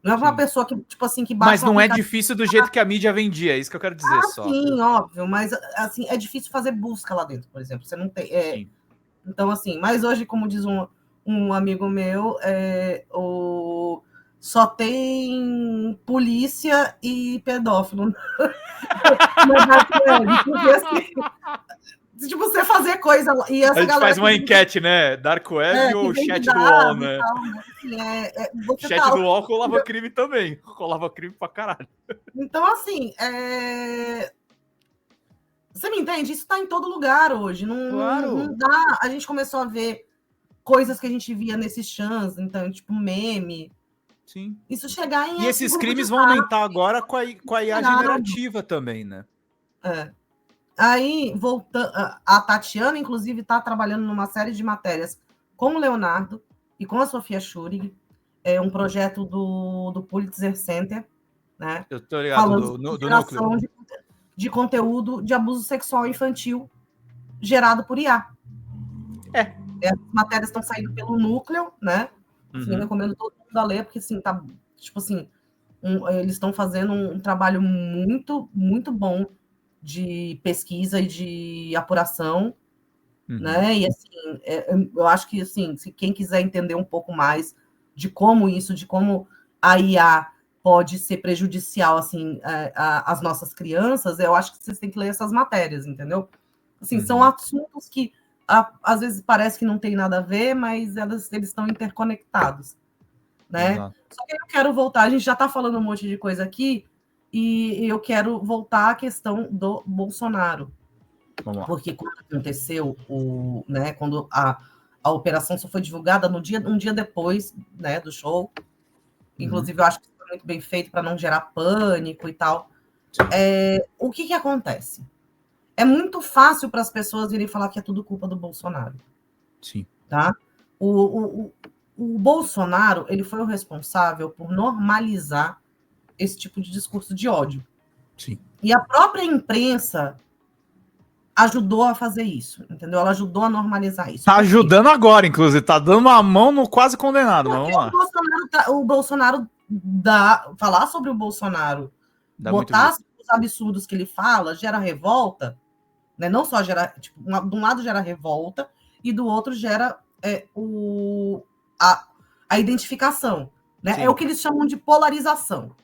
S2: Não é uma pessoa que, tipo assim, que baixa.
S1: Mas não é difícil do jeito que a mídia vendia, é isso que eu quero dizer só.
S2: Sim, óbvio, mas assim, é difícil fazer busca lá dentro, por exemplo. Você não tem. Então, assim, mas hoje, como diz um amigo meu, só tem polícia e pedófilo. Porque, assim, tipo, você fazer coisa... E essa
S1: a gente faz uma enquete, né? Dark Web ou chat do UOL, né? Chat do UOL colava crime também. Colava crime pra caralho.
S2: Então, assim, você me entende? Isso tá em todo lugar hoje. Não dá... A gente começou a ver coisas que a gente via nesses chans, então, tipo, meme.
S1: Sim.
S2: Isso chegar em...
S1: E esses crimes vão aumentar agora com a IA generativa também, né?
S2: Aí, voltando, a Tatiana, inclusive, está trabalhando numa série de matérias com o Leonardo e com a Sofia Schurig, um projeto do Pulitzer Center, né?
S1: Eu tô ligado,
S2: falando
S1: do núcleo.
S2: De conteúdo de abuso sexual infantil gerado por IA. As matérias estão saindo pelo núcleo, né? Assim, recomendo todo mundo a ler, porque, assim, tá, tipo assim, eles estão fazendo um trabalho muito, muito bom de pesquisa e de apuração, né? E assim, eu acho que assim, se quem quiser entender um pouco mais de como a IA pode ser prejudicial assim às nossas crianças, eu acho que vocês têm que ler essas matérias, entendeu? Assim, são assuntos que às vezes parece que não tem nada a ver, mas eles estão interconectados, né? Só que eu quero voltar, a gente já está falando um monte de coisa aqui, e eu quero voltar à questão do Bolsonaro. Vamos lá. Porque quando aconteceu, né, quando a operação só foi divulgada um dia depois, né, do show, inclusive eu acho que foi muito bem feito para não gerar pânico e tal. O que acontece? É muito fácil para as pessoas virem falar que é tudo culpa do Bolsonaro.
S1: Sim.
S2: Tá? O Bolsonaro, ele foi o responsável por normalizar esse tipo de discurso de ódio.
S1: Sim.
S2: E a própria imprensa ajudou a fazer isso, entendeu? Ela ajudou a normalizar isso.
S1: Tá ajudando agora, inclusive. Tá dando uma mão no quase condenado. Mas vamos lá.
S2: O Bolsonaro falar sobre o Bolsonaro, botar os absurdos que ele fala, gera revolta, né? Não só gera... Tipo, de um lado gera revolta e do outro gera a identificação. Né? É o que eles chamam de polarização.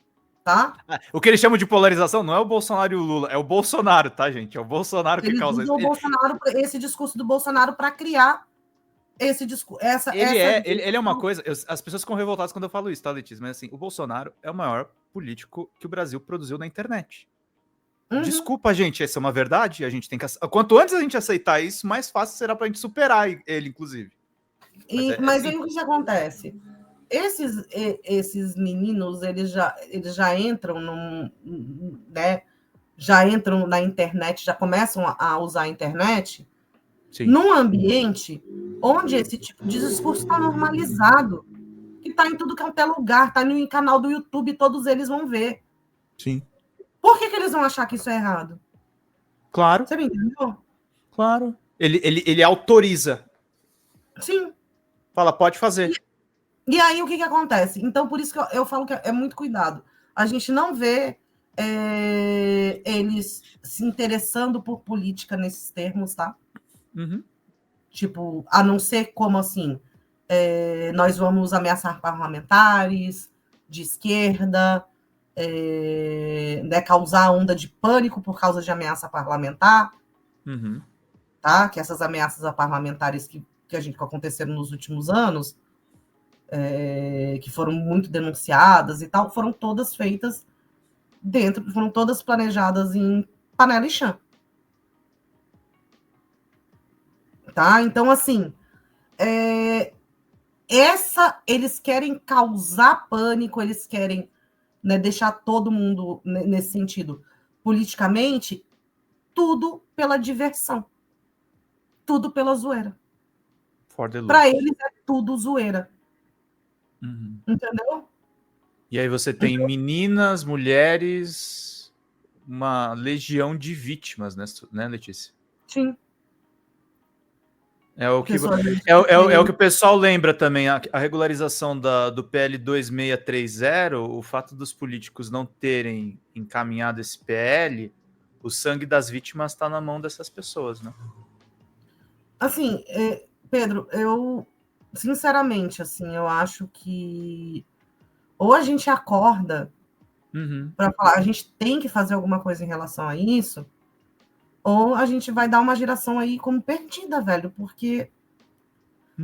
S2: Tá?
S1: O que eles chamam de polarização não é o Bolsonaro e o Lula, é o Bolsonaro, tá, gente? É o Bolsonaro que causa isso.
S2: Esse discurso do Bolsonaro para criar esse discurso.
S1: Ele é uma coisa. As pessoas ficam revoltadas quando eu falo isso, tá, Letícia? Mas assim, o Bolsonaro é o maior político que o Brasil produziu na internet. Desculpa, gente, essa é uma verdade. A gente tem que. Quanto antes a gente aceitar isso, mais fácil será pra gente superar ele, inclusive.
S2: Mas aí o que acontece? Esses meninos, eles já entram né, já entram na internet, já começam a usar a internet num ambiente onde esse tipo de discurso está normalizado. Que tá em tudo quanto é lugar, tá no canal do YouTube, todos eles vão ver.
S1: Sim.
S2: Por que eles vão achar que isso é errado?
S1: Claro.
S2: Você me entendeu?
S1: Claro. Ele autoriza.
S2: Sim.
S1: Fala, pode fazer.
S2: E aí, o que acontece? Então, por isso que eu falo que é muito cuidado. A gente não vê eles se interessando por política nesses termos, tá?
S1: Uhum.
S2: Tipo, a não ser como assim, nós vamos ameaçar parlamentares de esquerda, né, causar onda de pânico por causa de ameaça parlamentar,
S1: Uhum.
S2: tá? Que essas ameaças a parlamentares que aconteceram nos últimos anos, que foram muito denunciadas e tal, foram todas feitas foram todas planejadas em panela e chã. Tá? Então, assim, eles querem causar pânico, eles querem, né, deixar todo mundo nesse sentido politicamente, tudo pela diversão, tudo pela zoeira. Para eles é tudo zoeira.
S1: Uhum.
S2: Entendeu?
S1: E aí você tem meninas, mulheres, uma legião de vítimas, né, Letícia?
S2: Sim.
S1: É o que o pessoal lembra também, a regularização do PL 2630, o fato dos políticos não terem encaminhado esse PL, o sangue das vítimas está na mão dessas pessoas, né?
S2: Assim, Pedro, eu sinceramente, assim, eu acho que ou a gente acorda para falar, a gente tem que fazer alguma coisa em relação a isso, ou a gente vai dar uma geração aí como perdida, velho, porque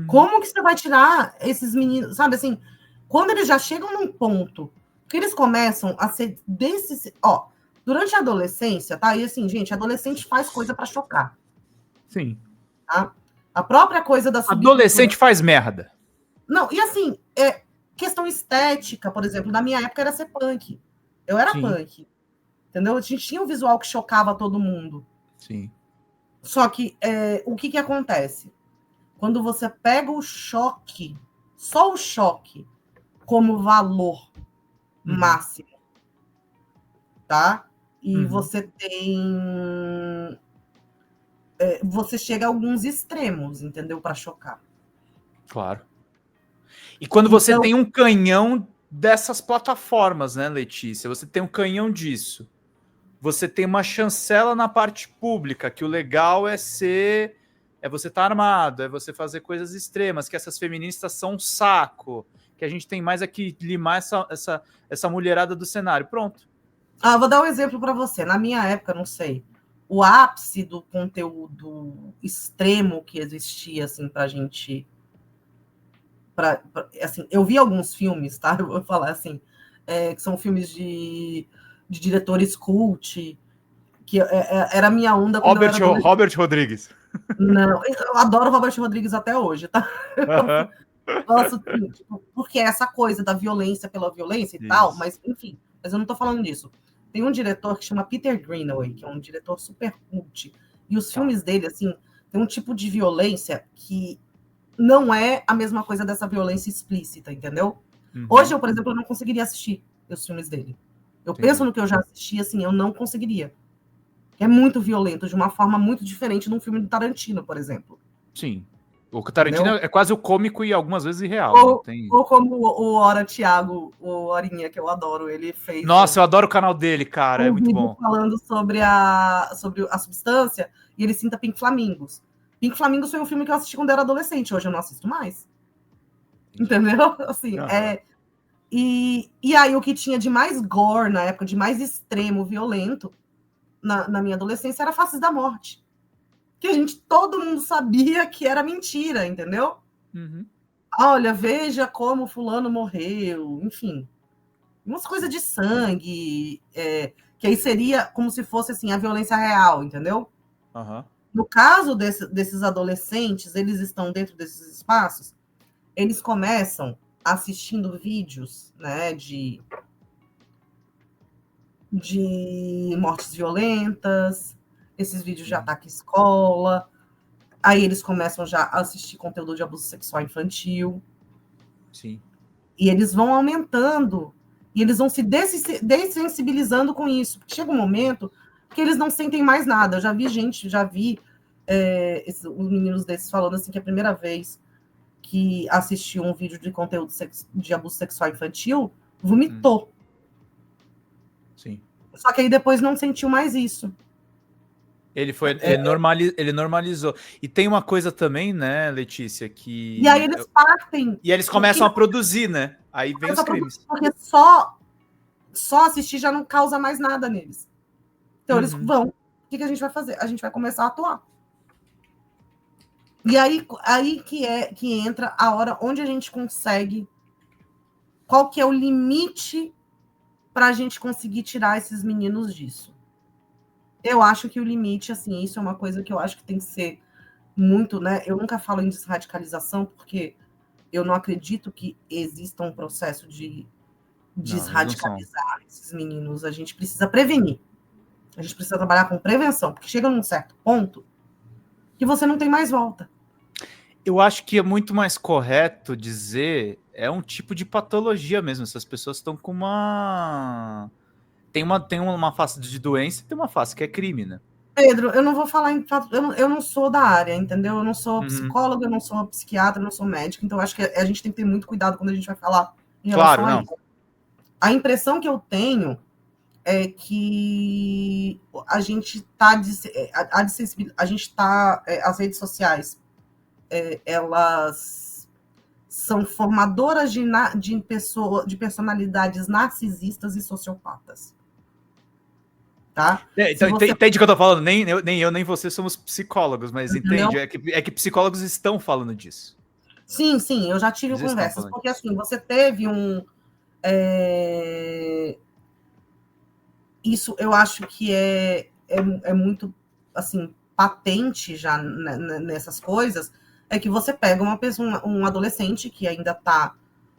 S2: como que você vai tirar esses meninos, sabe assim, quando eles já chegam num ponto que eles começam a ser desses, ó, durante a adolescência, tá? E assim, gente, adolescente faz coisa para chocar.
S1: Sim.
S2: Tá? A própria coisa da
S1: adolescente faz merda.
S2: Não, e assim, questão estética, por exemplo, na minha época era ser punk. Eu era punk. Entendeu? A gente tinha um visual que chocava todo mundo.
S1: Sim.
S2: Só que o que acontece? Quando você pega o choque, só o choque, como valor máximo, tá? E você tem. Você chega a alguns extremos, entendeu? Para chocar.
S1: Claro. E quando você tem um canhão dessas plataformas, né, Letícia? Você tem um canhão disso. Você tem uma chancela na parte pública, que o legal é você estar armado, é você fazer coisas extremas, que essas feministas são um saco, que a gente tem mais aqui limar essa mulherada do cenário. Pronto.
S2: Vou dar um exemplo para você. Na minha época, não sei, o ápice do conteúdo extremo que existia, assim, pra gente. Assim, eu vi alguns filmes, tá? Eu vou falar assim, que são filmes de diretores cult, que era a minha onda quando eu era
S1: Robert Rodrigues.
S2: Não, eu adoro Robert Rodrigues até hoje, tá? Gosto, tipo, porque é essa coisa da violência pela violência e tal, mas enfim, mas eu não tô falando disso. Tem um diretor que chama Peter Greenaway, que é um diretor super cult, e os filmes dele, assim, tem um tipo de violência que não é a mesma coisa dessa violência explícita, entendeu? Hoje eu, por exemplo, não conseguiria assistir os filmes dele. Eu penso no que eu já assisti, assim, eu não conseguiria. É muito violento, de uma forma muito diferente de um filme do Tarantino, por exemplo.
S1: Sim. O Tarantino é quase o cômico e algumas vezes irreal.
S2: Ou como o Hora Thiago, o Horinha, que eu adoro, ele fez...
S1: Nossa, eu adoro o canal dele, cara, é muito bom.
S2: Falando sobre a substância, e ele cita Pink Flamingos. Pink Flamingos foi um filme que eu assisti quando eu era adolescente, hoje eu não assisto mais. Entendeu? Assim, E aí o que tinha de mais gore na época, de mais extremo, violento, na minha adolescência, era Faces da Morte. Que todo mundo sabia que era mentira, entendeu? Olha, veja como fulano morreu, enfim. Umas coisas de sangue, que aí seria como se fosse assim, a violência real, entendeu? No caso desses adolescentes, eles estão dentro desses espaços, eles começam assistindo vídeos, né, de mortes violentas, esses vídeos de ataque à escola, aí eles começam já a assistir conteúdo de abuso sexual infantil.
S1: Sim.
S2: E eles vão aumentando, e eles vão se dessensibilizando com isso. Porque chega um momento que eles não sentem mais nada. Eu já vi os meninos desses falando assim que a primeira vez que assistiu um vídeo de conteúdo de abuso sexual infantil, vomitou.
S1: Sim.
S2: Só que aí depois não sentiu mais isso.
S1: Ele normalizou. E tem uma coisa também, né, Letícia, que...
S2: E aí eles partem.
S1: E eles começam a produzir, né? Aí vem os crimes.
S2: Porque só assistir já não causa mais nada neles. Então eles vão. O que a gente vai fazer? A gente vai começar a atuar. E aí que entra a hora onde a gente consegue. Qual que é o limite para a gente conseguir tirar esses meninos disso? Eu acho que o limite, assim, isso é uma coisa que eu acho que tem que ser muito, né? Eu nunca falo em desradicalização, porque eu não acredito que exista um processo de desradicalizar esses meninos. A gente precisa prevenir. A gente precisa trabalhar com prevenção, porque chega num certo ponto que você não tem mais volta.
S1: Eu acho que é muito mais correto dizer, é um tipo de patologia mesmo. Essas pessoas estão com uma... Tem uma face de doença e tem uma face que é crime, né?
S2: Pedro, eu não vou falar em fato, eu não sou da área, entendeu? Eu não sou psicóloga, eu não sou psiquiatra, eu não sou médica, então acho que a gente tem que ter muito cuidado quando a gente vai falar em relação a isso. A impressão que eu tenho é que a gente está as redes sociais, elas são formadoras de personalidades narcisistas e sociopatas. Tá?
S1: Então, entende o que eu tô falando? Nem eu, nem você somos psicólogos, mas entende? É que psicólogos estão falando disso.
S2: Sim, eu já tive conversas, porque assim, você teve isso eu acho que é muito assim, patente já nessas coisas, é que você pega uma pessoa, um adolescente que ainda tá,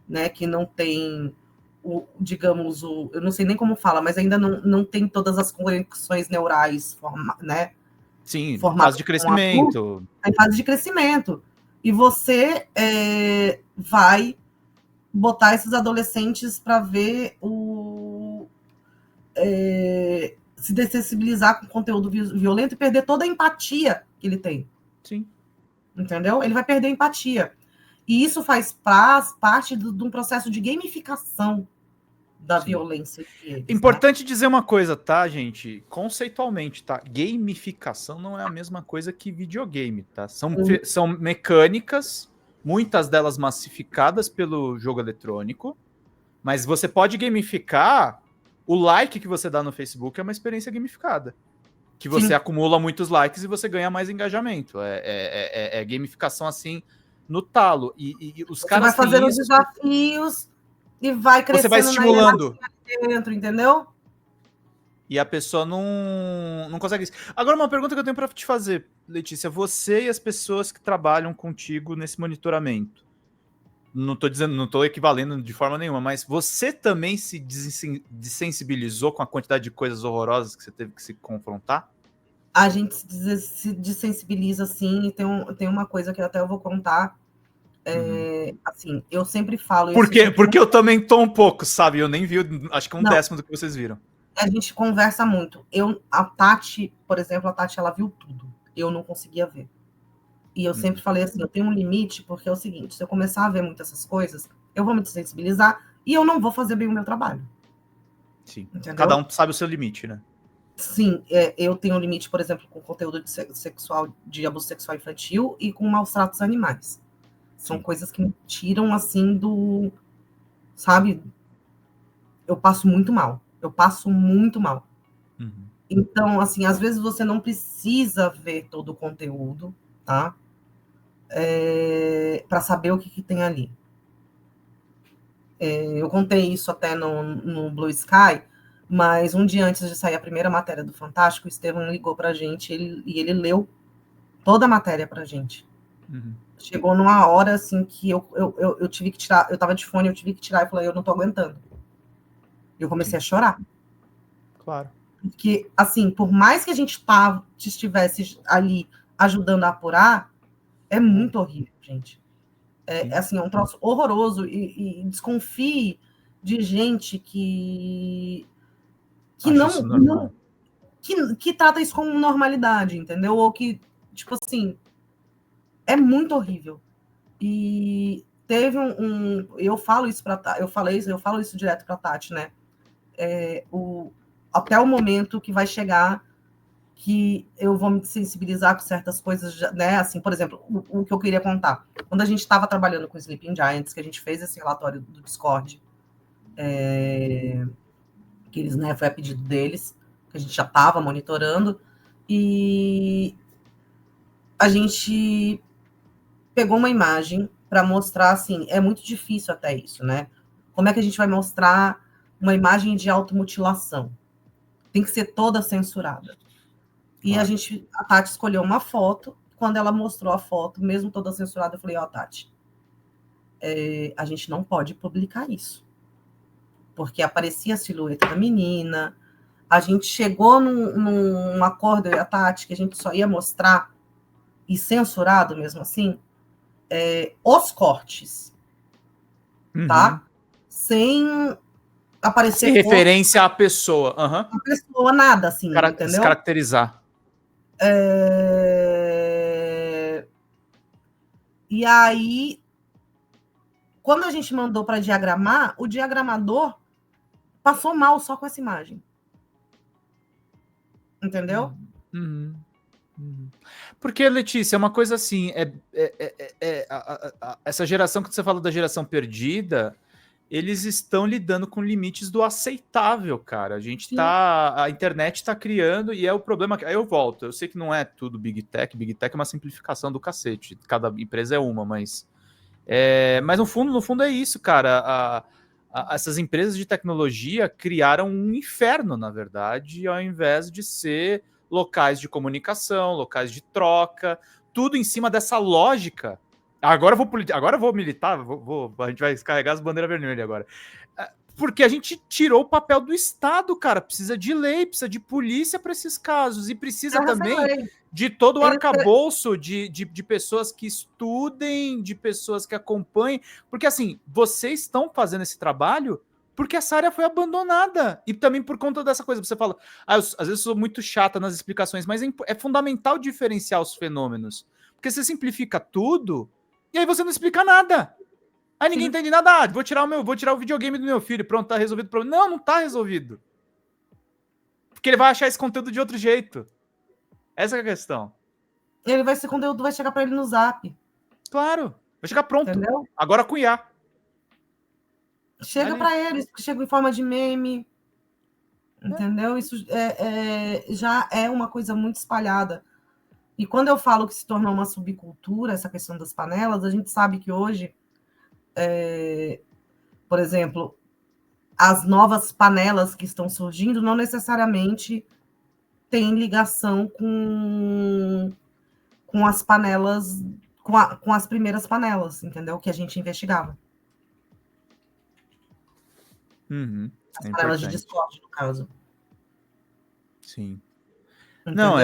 S2: né, que não tem digamos, eu não sei nem como fala, mas ainda não tem todas as conexões neurais, né?
S1: Sim, em fase de crescimento.
S2: Em fase de crescimento. E você vai botar esses adolescentes para ver se dessensibilizar com conteúdo violento e perder toda a empatia que ele tem.
S1: Sim.
S2: Entendeu? Ele vai perder a empatia. E isso faz parte de um processo de gamificação da violência.
S1: Importante dizer uma coisa, tá, gente? Conceitualmente, tá? Gamificação não é a mesma coisa que videogame, tá? São mecânicas, muitas delas massificadas pelo jogo eletrônico, mas você pode gamificar. O like que você dá no Facebook é uma experiência gamificada. Que você acumula muitos likes e você ganha mais engajamento. É gamificação assim no talo. E os
S2: você
S1: caras
S2: vai fazendo desafios e vai crescendo.
S1: Você vai estimulando.
S2: Dentro, entendeu?
S1: E a pessoa não consegue isso. Agora, uma pergunta que eu tenho para te fazer, Letícia. Você e as pessoas que trabalham contigo nesse monitoramento. Não tô equivalendo de forma nenhuma, mas você também se desensibilizou com a quantidade de coisas horrorosas que você teve que se confrontar?
S2: A gente se desensibiliza, sim, e tem uma coisa que até eu vou contar. Assim, eu sempre falo...
S1: Porque eu também tô um pouco, sabe? Eu nem vi, acho que 1/10 do que vocês viram.
S2: A gente conversa muito. A Tati, por exemplo, ela viu tudo. Eu não conseguia ver. E eu sempre falei assim, eu tenho um limite, porque é o seguinte, se eu começar a ver muitas essas coisas, eu vou me desensibilizar e eu não vou fazer bem o meu trabalho.
S1: Sim. Entendeu? Cada um sabe o seu limite, né?
S2: Sim, eu tenho um limite, por exemplo, com conteúdo de abuso sexual infantil e com maus tratos animais. São coisas que me tiram, assim, sabe? Eu passo muito mal. Então, assim, às vezes você não precisa ver todo o conteúdo, tá? Para saber o que tem ali. Eu contei isso até no Blue Sky, mas um dia antes de sair a primeira matéria do Fantástico, o Estevão ligou para a gente e ele leu toda a matéria para a gente. Chegou numa hora assim que eu tive que tirar, eu estava de fone, eu tive que tirar e falei, eu não estou aguentando. Eu comecei a chorar.
S1: Claro.
S2: Porque, assim, por mais que a gente estivesse ali ajudando a apurar, é muito horrível, gente. Assim, é um troço horroroso e desconfie de gente que não que trata isso como normalidade, entendeu? Ou que, tipo assim, é muito horrível. E teve eu falo isso para eu falo isso direto para Tati, né? Até o momento que vai chegar que eu vou me sensibilizar com certas coisas, né? Assim, por exemplo, o que eu queria contar. Quando a gente estava trabalhando com Sleeping Giants, que a gente fez esse relatório do Discord, que eles, né, foi a pedido deles, que a gente já estava monitorando, e a gente pegou uma imagem para mostrar, assim, é muito difícil até isso, né? Como é que a gente vai mostrar uma imagem de automutilação? Tem que ser toda censurada. E a Tati escolheu uma foto. Quando ela mostrou a foto, mesmo toda censurada, eu falei, Tati, a gente não pode publicar isso. Porque aparecia a silhueta da menina. A gente chegou num acordo, eu e a Tati, que a gente só ia mostrar, e censurado mesmo assim, os cortes. Tá? Sem aparecer...
S1: Sem referência à pessoa.
S2: A pessoa, nada, assim, entendeu?
S1: Descaracterizar.
S2: E aí, quando a gente mandou para diagramar, o diagramador passou mal só com essa imagem. Entendeu?
S1: Porque, Letícia, é uma coisa assim, essa geração que você falou da geração perdida, eles estão lidando com limites do aceitável, cara. A internet está criando, e é o problema. Aí eu volto. Eu sei que não é tudo Big Tech é uma simplificação do cacete. Cada empresa é uma, mas no fundo é isso, cara. Essas empresas de tecnologia criaram um inferno, na verdade, ao invés de ser locais de comunicação, locais de troca, tudo em cima dessa lógica. Agora eu vou militar, a gente vai descarregar as bandeiras vermelhas agora. Porque a gente tirou o papel do Estado, cara. Precisa de lei, precisa de polícia para esses casos. E precisa também de todo o arcabouço de pessoas que estudem, de pessoas que acompanhem. Porque, assim, vocês estão fazendo esse trabalho porque essa área foi abandonada. E também por conta dessa coisa. Você fala, às vezes eu sou muito chata nas explicações, mas é fundamental diferenciar os fenômenos. Porque você simplifica tudo e aí você não explica nada. Aí ninguém entende nada. Vou tirar o videogame do meu filho. Pronto, tá resolvido o problema. Não tá resolvido. Porque ele vai achar esse conteúdo de outro jeito. Essa é a questão.
S2: Esse conteúdo vai chegar para ele no Zap.
S1: Claro. Vai chegar pronto.
S2: Entendeu?
S1: Agora com IA.
S2: Chega para eles, chega em forma de meme. Entendeu? Isso já é uma coisa muito espalhada. E quando eu falo que se tornou uma subcultura, essa questão das panelas, a gente sabe que hoje, por exemplo, as novas panelas que estão surgindo não necessariamente têm ligação com as panelas, com as primeiras panelas, entendeu? Que a gente investigava. As panelas de Discord, no caso.
S1: Sim.
S2: Entendeu?
S1: Não,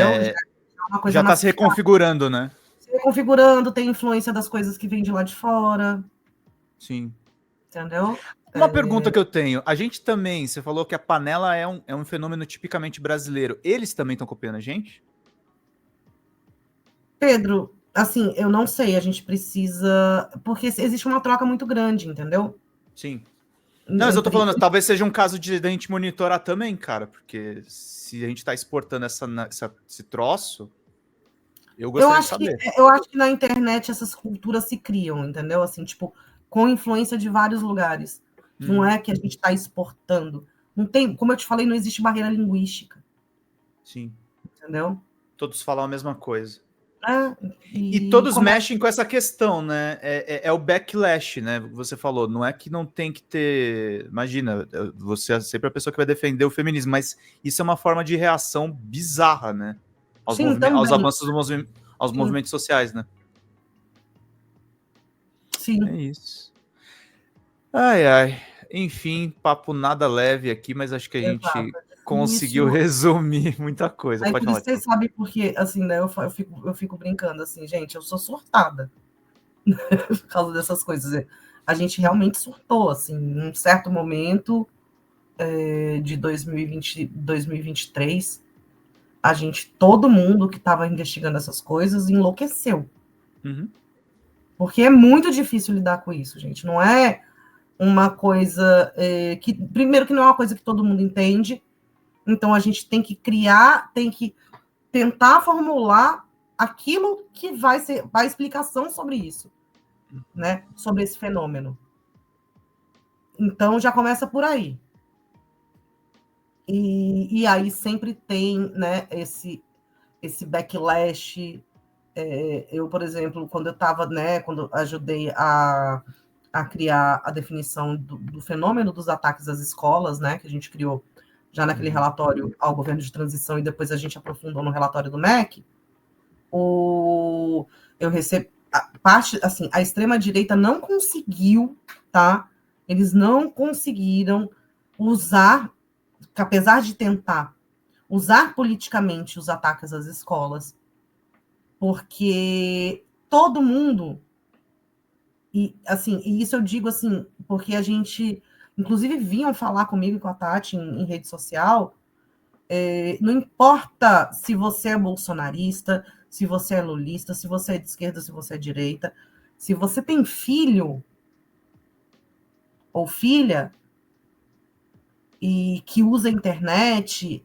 S1: já está se reconfigurando, né?
S2: Se reconfigurando, tem influência das coisas que vêm de lá de fora.
S1: Sim.
S2: Entendeu?
S1: Uma pergunta que eu tenho. A gente também, você falou que a panela é um fenômeno tipicamente brasileiro. Eles também estão copiando a gente?
S2: Pedro, assim, eu não sei, a gente precisa... Porque existe uma troca muito grande, entendeu?
S1: Sim. Não, mas eu tô falando, talvez seja um caso de a gente monitorar também, cara, porque se a gente tá exportando esse troço, eu gostaria de saber.
S2: Eu acho que na internet essas culturas se criam, entendeu? Assim, tipo, com influência de vários lugares. Não é que a gente está exportando. Não tem, como eu te falei, não existe barreira linguística.
S1: Sim.
S2: Entendeu?
S1: Todos falam a mesma coisa.
S2: E
S1: todos mexem com essa questão, né? É o backlash, né? Você falou, não é que não tem que ter... Imagina, você é sempre a pessoa que vai defender o feminismo, mas isso é uma forma de reação bizarra, né? Aos avanços aos movimentos sociais, né?
S2: Sim.
S1: É isso. Ai. Enfim, papo nada leve aqui, mas acho que a gente conseguiu resumir muita coisa.
S2: Pode falar. Você sabe porque, assim, né? Eu fico brincando assim, gente, eu sou surtada. por causa dessas coisas. A gente realmente surtou, assim, em um certo momento de 2020, 2023, todo mundo que estava investigando essas coisas enlouqueceu.
S1: Uhum.
S2: Porque é muito difícil lidar com isso, gente. Não é uma coisa que, primeiro, que não é uma coisa que todo mundo entende. Então a gente tem que criar, tem que tentar formular aquilo que vai ser a explicação sobre isso, né? Sobre esse fenômeno. Então já começa por aí. E aí sempre tem, né, esse backlash. Eu, por exemplo, quando eu estava, né, quando ajudei a criar a definição do fenômeno dos ataques às escolas, né, que a gente criou já naquele relatório ao governo de transição e depois a gente aprofundou no relatório do MEC, eu recebi parte, assim, a extrema-direita não conseguiu, tá? Eles não conseguiram usar, apesar de tentar usar politicamente os ataques às escolas, porque todo mundo, e assim, e isso eu digo assim, porque a gente, inclusive, vinham falar comigo e com a Tati em rede social, não importa se você é bolsonarista, se você é lulista, se você é de esquerda, se você é de direita, se você tem filho ou filha e que usa a internet,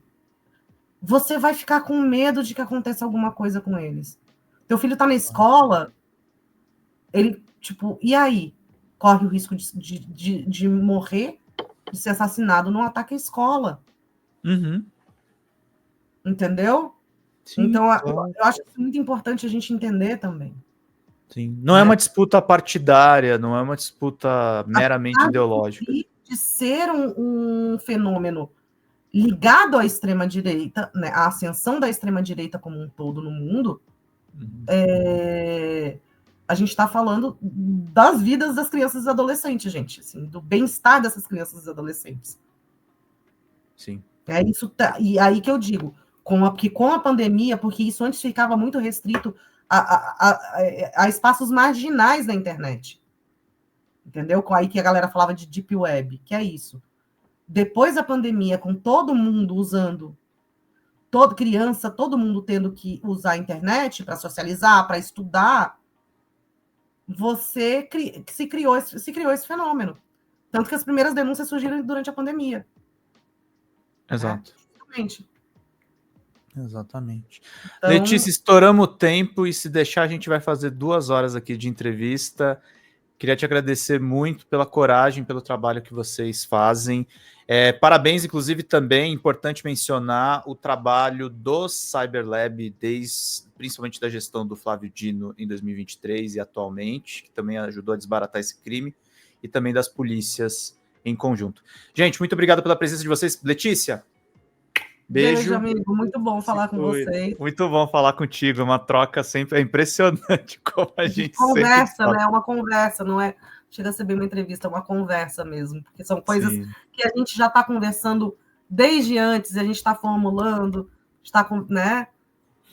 S2: você vai ficar com medo de que aconteça alguma coisa com eles. Teu filho está na escola, ele, tipo, e aí? Corre o risco de morrer, de ser assassinado num ataque à escola.
S1: Uhum.
S2: Entendeu? Sim, então,
S1: claro.
S2: eu acho muito importante a gente entender também.
S1: Sim. Não é uma disputa partidária, não é uma disputa meramente ideológica.
S2: De ser um fenômeno ligado à extrema-direita, né, à ascensão da extrema-direita como um todo no mundo, a gente está falando das vidas das crianças e adolescentes, gente, assim, do bem-estar dessas crianças e adolescentes.
S1: Sim.
S2: É isso, e aí que eu digo, com a pandemia, porque isso antes ficava muito restrito a espaços marginais na internet. Entendeu? Aí que a galera falava de Deep Web, que é isso. Depois da pandemia, com todo mundo usando, toda criança, todo mundo tendo que usar a internet para socializar, para estudar, se criou esse fenômeno. Tanto que as primeiras denúncias surgiram durante a pandemia.
S1: Exato.
S2: Justamente.
S1: Exatamente. Então, Letícia, estouramos o tempo e se deixar a gente vai fazer 2 horas aqui de entrevista. Queria te agradecer muito pela coragem, pelo trabalho que vocês fazem. Parabéns, inclusive, também, importante mencionar o trabalho do Cyberlab, principalmente da gestão do Flávio Dino em 2023 e atualmente, que também ajudou a desbaratar esse crime, e também das polícias em conjunto. Gente, muito obrigado pela presença de vocês. Letícia, beijo,
S2: amigo. Muito bom falar com vocês.
S1: Muito bom falar contigo. Uma troca sempre... É impressionante como a gente
S2: conversa, né? É uma conversa, não é... Chega a ser bem uma entrevista, é uma conversa mesmo. Porque são coisas que a gente já está conversando desde antes, a gente está formulando, está, né?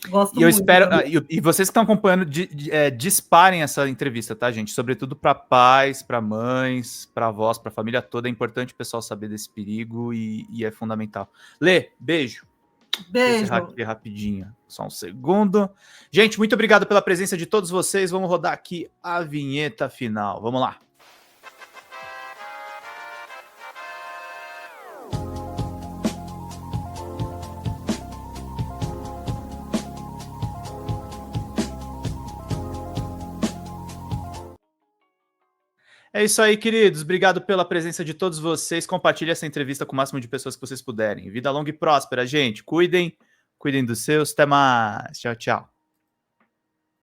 S2: Gosto muito.
S1: Eu espero... E vocês que estão acompanhando, disparem essa entrevista, tá, gente? Sobretudo para pais, para mães, para avós, para a família toda. É importante o pessoal saber desse perigo e é fundamental. Lê, beijo.
S2: Beijo.
S1: Encerrar aqui rapidinho. Só um segundo. Gente, muito obrigado pela presença de todos vocês. Vamos rodar aqui a vinheta final. Vamos lá. É isso aí, queridos. Obrigado pela presença de todos vocês. Compartilhe essa entrevista com o máximo de pessoas que vocês puderem. Vida longa e próspera, gente. Cuidem dos seus. Até mais. Tchau, tchau.